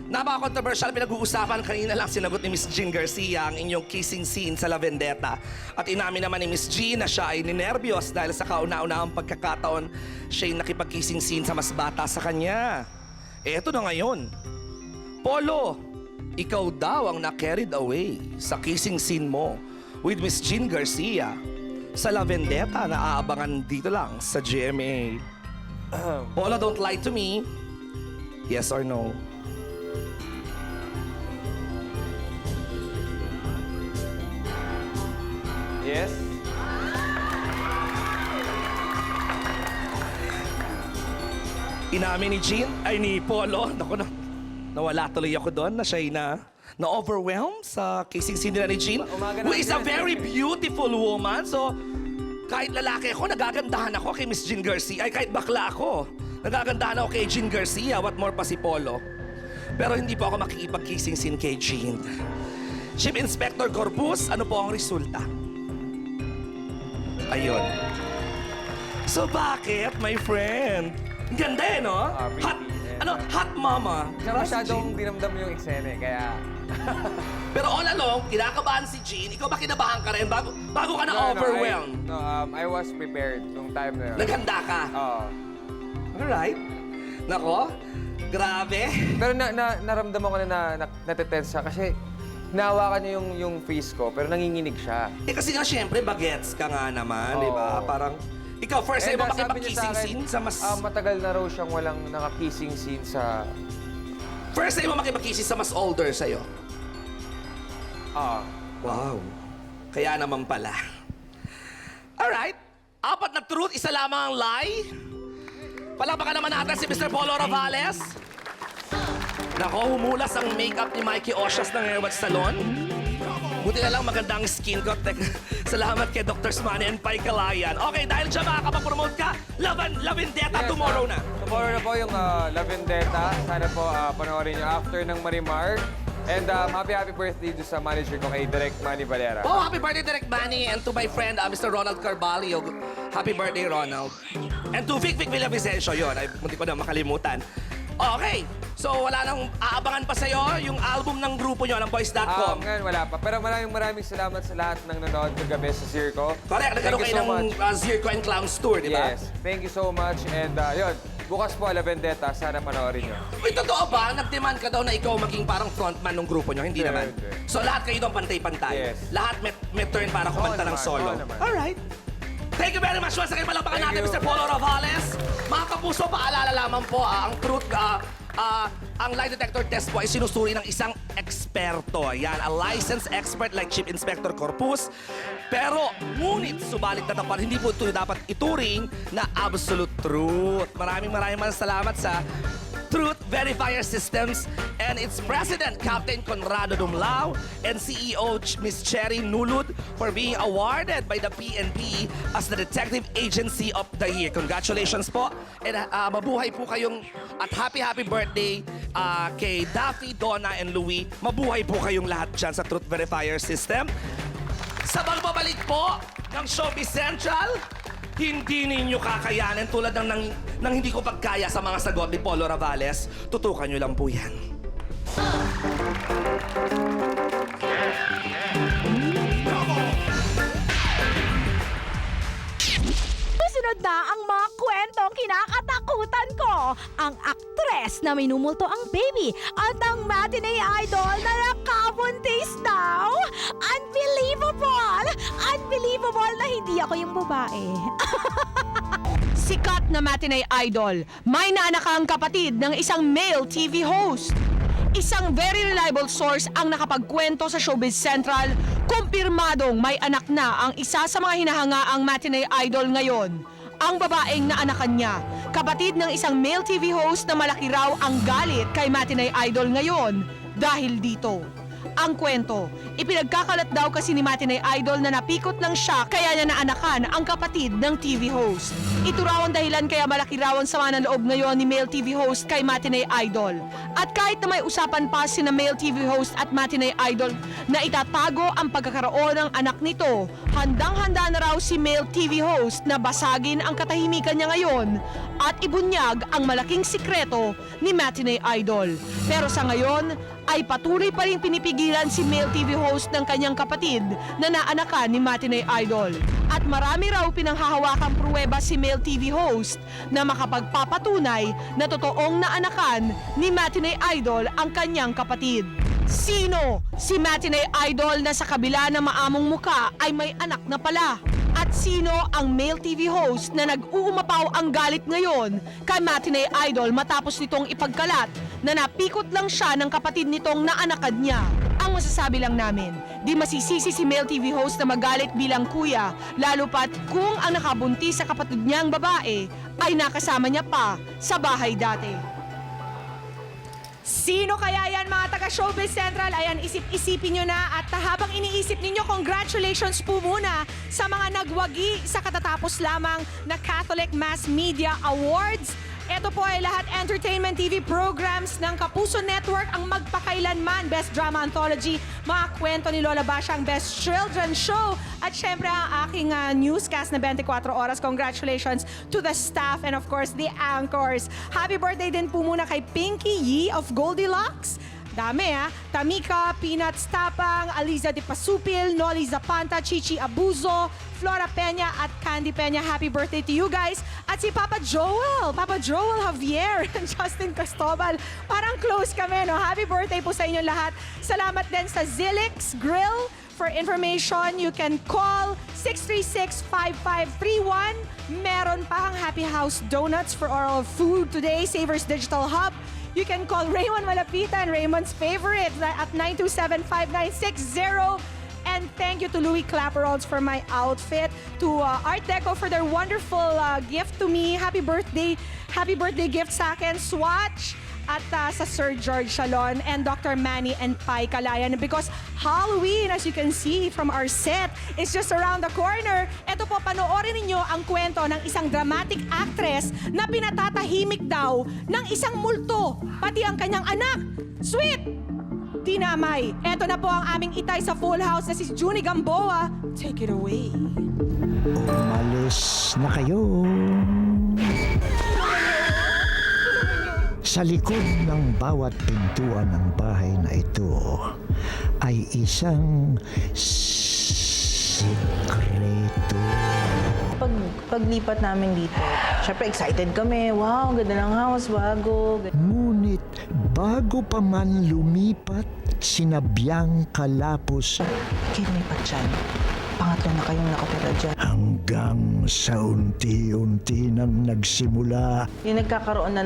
Speaker 4: Napaka-controversial, pinag-uusapan kanina lang sinagot ni Miss Jean Garcia ang inyong kissing scene sa La Vendetta. At inamin naman ni Miss Jean na siya ay ninervyos dahil sa kauna-unahang pagkakataon siya yung nakipag-kissing scene sa mas bata sa kanya. Eto na ngayon. Polo, ikaw daw ang na-carried away sa kissing scene mo with Miss Jean Garcia sa La Vendetta na aabangan dito lang sa GMA. Polo, don't lie to me. Yes or no?
Speaker 2: yes.
Speaker 4: Inamin ni Jean, ay ni Polo, nawala tuloy ako doon na siya'y na-overwhelm sa kissing scene nila ni Jean, who is a very beautiful woman. So, kahit lalaki ako, nagagandahan ako kay Miss Jean Garcia. Ay, kahit bakla ako, nagagandahan ako kay Jean Garcia. What more pa si Polo? Pero hindi po ako makikipag-kissing scene kay Jean. Chief Inspector Corpus, ano po ang resulta? Ayun. So, bakit, my friend? Ang ganda eh, no? Hot mama.
Speaker 2: Masyadong dinamdam yung eksena kaya...
Speaker 4: Pero all along, kinakabahan si Jean. Ikaw ba kinabahan ka rin bago ka na-overwhelmed?
Speaker 2: I was prepared nung time na yun.
Speaker 4: Naghanda ka?
Speaker 2: Oo.
Speaker 4: Alright. Nako, grabe.
Speaker 2: Pero naramdaman ko na natitense siya kasi nahawakan niya yung face ko pero nanginginig siya.
Speaker 4: Kasi nga syempre, bagets ka nga naman, di ba? Parang, ikaw first time mo makipag-kissing scene sa mas...
Speaker 2: matagal na raw siyang walang naka-kissing scene sa...
Speaker 4: First time mo makipag-kissing sa mas older sa'yo? Wow. Kaya naman pala. Alright. 4 na truth, 1 lamang ang lie. Palakpakan naman natin si Mr. Polo Ravales. Nako, humulas ang makeup ni Mikey Osias ng Hair Watch Salon. Buti na lang magandang skin ko. Salamat kay Dr. Smani and Pai Kalayan. Okay, dahil dyan makakapag-promote ka, La Vendetta tomorrow na.
Speaker 2: Tomorrow na po yung La Vendetta. Sana po panoorin nyo after ng Marimar. And happy birthday do sa manager ko kay Direk Manny Valera.
Speaker 4: Oh, happy birthday, Direk Manny. And to my friend, Mr. Ronald Carvalho. Happy birthday, Ronald. And to Vic Villavicencio, yun. Ay, munti ko na makalimutan. Okay, so wala nang aabangan pa sa'yo yung album ng grupo nyo, ng Boys.com.
Speaker 2: Ngayon wala pa. Pero maraming salamat sa lahat ng nanonood kagabi sa Zirco.
Speaker 4: Correct, nagkaroon kayo ng Zirco and Clowns Tour, di ba?
Speaker 2: Yes, thank you so much. And yun, bukas po La Vendetta, sana panoorin nyo.
Speaker 4: Uy, totoo ba? Nag-demand ka daw na ikaw maging parang frontman ng grupo nyo, hindi naman?
Speaker 2: Hindi.
Speaker 4: So lahat kayo doon pantay-pantay?
Speaker 2: Yes.
Speaker 4: Lahat may turn para kumanta ng solo? Alright. Thank you very much. Once again, palakpakan natin, Mr. Polo Ravales. Mga kapuso, paalala lamang po, ang truth, ang lie detector test po ay sinusuri ng isang eksperto. Yan, a licensed expert like Chief Inspector Corpus. Pero, ngunit, subalit na tapat, hindi po ito dapat ituring na absolute truth. Maraming salamat sa Truth Verifier Systems and its President, Captain Conrado Dumlao, and CEO, Miss Cherry Nulud, for being awarded by the PNP as the Detective Agency of the Year. Congratulations po. And mabuhay po kayong, at happy birthday kay Daffy, Donna, and Louie. Mabuhay po kayong lahat dyan sa Truth Verifier System. Sa pagbabalik po ng Showbiz Central, hindi ninyo kakayanin tulad ng hindi ko pagkaya sa mga sagot ni Polo Ravales. Tutukan nyo lang po yan.
Speaker 1: Susunod na ang mga kwentong kinakatakutan ko. Ang aktres na minumulto ang baby at ang matinee idol na nakabuntis daw. Unbelievable! Unbelievable na hindi ako yung babae.
Speaker 3: Sikat na matinee idol, may naanakang kapatid ng isang male TV host. Isang very reliable source ang nakapagkwento sa Showbiz Central, kumpirmadong may anak na ang isa sa mga hinahangaang matinee idol ngayon. Ang babaeng naanakan niya, kapatid ng isang male TV host na malaki raw ang galit kay matinee idol ngayon dahil dito. Ang kwento, ipinagkakalat daw kasi ni matinee idol na napikot lang siya kaya niya naanakan ang kapatid ng TV host. Ito raw ang dahilan kaya malaki raw ang sama ng loob ngayon ni male TV host kay matinee idol. At kahit na may usapan pa sina male TV host at matinee idol na itatago ang pagkakaroon ng anak nito, handang-handa na raw si male TV host na basagin ang katahimikan niya ngayon at ibunyag ang malaking sikreto ni matinee idol. Pero sa ngayon, ay patuloy pa rin pinipigilan si male TV host ng kanyang kapatid na naanakan ni matinee idol. At marami raw pinanghahawakang pruweba si male TV host na makapagpapatunay na totoong naanakan ni matinee idol ang kanyang kapatid. Sino si matinee idol na sa kabila ng maamong muka ay may anak na pala? At sino ang male TV host na nag-uumapaw ang galit ngayon kay matinee idol matapos nitong ipagkalat na napikot lang siya ng kapatid nitong naanakan niya? Ang masasabi lang namin, di masisisi si male TV host na magalit bilang kuya, lalo pat kung ang nakabuntis sa kapatid niyang babae ay nakasama niya pa sa bahay dati. Sino kaya yan mga taga-Showbiz Central? Ayan, isip-isipin nyo na at habang iniisip ninyo, congratulations po muna sa mga nagwagi sa katatapos lamang na Catholic Mass Media Awards. Ito po ay lahat entertainment TV programs ng Kapuso Network ang magpakailanman. Best Drama Anthology, mga kwento ni Lola Basha ang Best Children's Show. At syempre ang aking newscast na 24 oras. Congratulations to the staff and of course the anchors. Happy birthday din po muna kay Pinky Yee of Goldilocks. Dami Tamika, Peanuts Tapang, Aliza de Pasupil, Noli Zapanta, Chichi Abuzo, Flora Peña at Candy Peña. Happy birthday to you guys. At si Papa Joel Javier and Justin Cristobal. Parang close kami, no? Happy birthday po sa inyo lahat. Salamat din sa Zilix Grill. For information, you can call 636-5531. Meron pang Happy House Donuts for oral food today. Savers Digital Hub. You can call Raymond Malapitan, Raymond's favorite, at 927-5960. And thank you to Louis Clapperolds for my outfit, to Art Deco for their wonderful gift to me. Happy birthday gift sa akin, Swatch. At sa Sir George Salon and Dr. Manny and Pai Kalayan. Because Halloween, as you can see from our set, is just around the corner. Ito po, panoorin ninyo ang kwento ng isang dramatic actress na pinatatahimik daw ng isang multo, pati ang kanyang anak. Sweet! Dinamay. Ito na po ang aming itay sa Full House na si Junie Gamboa. Take it away.
Speaker 14: Umalis na kayo. Sa likod ng bawat pintuan ng bahay na ito ay isang sikreto.
Speaker 22: Paglipat namin dito, syempre excited kami. Wow, ganda ng house, bago.
Speaker 14: Ngunit bago pa man lumipat, sinabiyang kalapos.
Speaker 22: Lumipat dyan. Pangatlo na kayong nakatira dyan.
Speaker 14: Hanggang sa unti-unti nang nagsimula.
Speaker 22: Yung nagkakaroon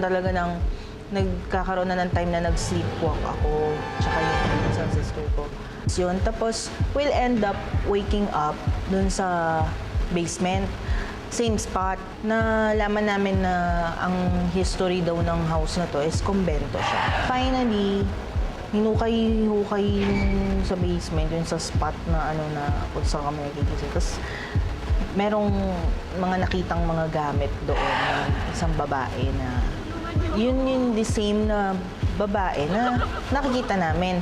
Speaker 22: na ng time na nag-sleepwalk ako, tsaka yung isang sister ko. Yun, tapos we'll end up waking up dun sa basement, same spot. Nalaman namin na ang history daw ng house na to is kumbento siya. Finally, hinukay sa basement, yun sa spot na kung saan kami nagigising. Tapos merong mga nakitang mga gamit doon ng isang babae na yun the same na babae na nakikita namin.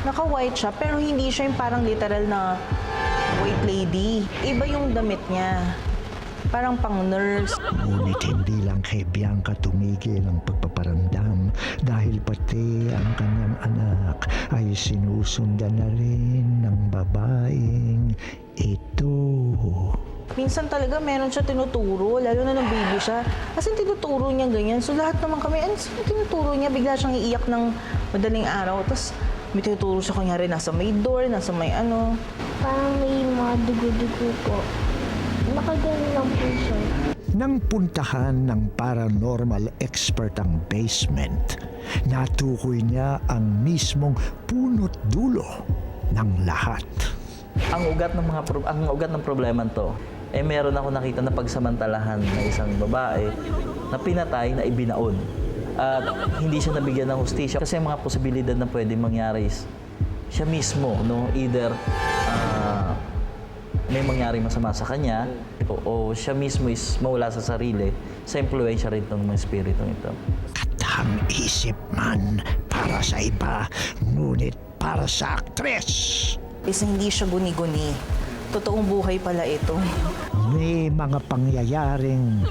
Speaker 22: Naka-white siya, pero hindi siya yung parang literal na white lady. Iba yung damit niya. Parang pang-nurse.
Speaker 14: Ngunit hindi lang kay Bianca tumigil ang pagpaparamdam dahil pati ang kanyang anak ay sinusundan na rin ng babaeng ito.
Speaker 22: Minsan talaga meron siya tinuturo, lalo na nung baby siya. Kasi tinuturo niya ganyan. So lahat naman kami, tinuturo niya? Bigla siyang iiyak ng madaling araw. Tapos may tinuturo siya kunyari nasa may door, nasa may ano.
Speaker 23: Parang may mga dugo-dugo po. Nakaganon lang po siya.
Speaker 14: Nang puntahan ng paranormal expert ang basement, natukoy niya ang mismong punot dulo ng lahat.
Speaker 15: Ang ugat ng problema to, meron ako nakita na pagsamantalahan na isang babae na pinatay na ibinaon. At hindi siya nabigyan ng hustisya kasi ang mga posibilidad na pwedeng mangyari is siya mismo, no? Either may mangyaring masama sa kanya o siya mismo is mawala sa sarili sa impluensya rin ng mga espiritong ito.
Speaker 14: Katang isip man para sa iba, ngunit para sa aktres.
Speaker 22: Is hindi siya guni-guni. Totoong buhay pala ito.
Speaker 14: May mga pangyayaring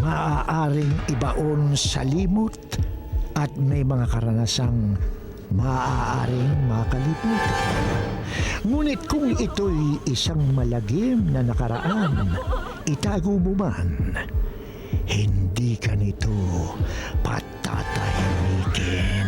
Speaker 14: maaaring ibaon sa limot at may mga karanasang maaaring makalimutan. Ngunit kung ito'y isang malagim na nakaraan, itago mo man, hindi ka nito patatahimikin.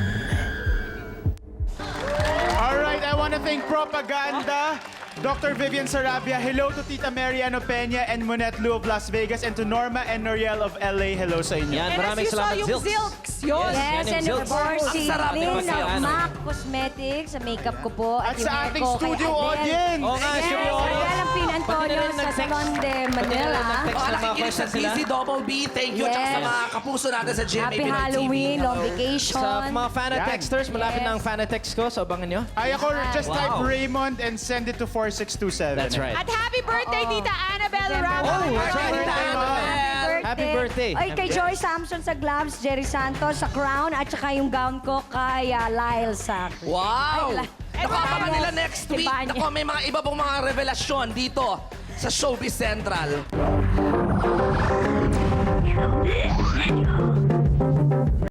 Speaker 8: Alright, I want to thank Propaganda, Dr. Vivian Sarabia. Hello to Tita Mariano Peña and Monette Lu of Las Vegas, and to Norma and Noriel of LA. Hello sa inyo.
Speaker 10: Yan, maraming salamat, Zilks.
Speaker 9: Yes,
Speaker 10: yan
Speaker 9: and
Speaker 10: yung
Speaker 9: of
Speaker 10: Zilks.
Speaker 9: course, si
Speaker 10: Sarap
Speaker 9: Lynn
Speaker 10: naman
Speaker 9: of
Speaker 10: yan.
Speaker 9: MAC Cosmetics, sa makeup ko po.
Speaker 8: At
Speaker 9: yung
Speaker 8: sa
Speaker 9: hair
Speaker 8: ating
Speaker 9: ko kay
Speaker 8: studio
Speaker 9: Adele.
Speaker 8: audience.
Speaker 10: Oo nga,
Speaker 9: Yes,
Speaker 10: studio audience.
Speaker 9: Adele Pin Antonio sa Salon de Manila.
Speaker 4: Nakikinig sa DZ B. Thank you. Tsaka sa
Speaker 9: Yes.
Speaker 4: mga kapuso natin sa GMA
Speaker 9: Happy
Speaker 4: Pinoy TV.
Speaker 9: Halloween, long vacation.
Speaker 10: Sa mga fan-texters, malapit
Speaker 9: Yes.
Speaker 10: na ang fan-text ko, so abangan nyo.
Speaker 8: Ay, ako, just type
Speaker 10: Wow.
Speaker 8: Raymond and send it to 4627.
Speaker 10: That's right.
Speaker 3: At happy birthday, Tita Annabelle Ramos!
Speaker 10: Oh, that's right.
Speaker 8: Tita Annabelle.
Speaker 10: Happy birthday.
Speaker 9: Ay, kay Joy Samson sa gloves, Jerry Santos sa crown, at saka yung gown ko kay Lyle sa...
Speaker 4: Wow!
Speaker 9: Ay,
Speaker 4: Naku, abangan nila next week.
Speaker 9: Ibanya.
Speaker 4: Naku, may mga iba pong mga revelasyon dito sa Showbiz Central.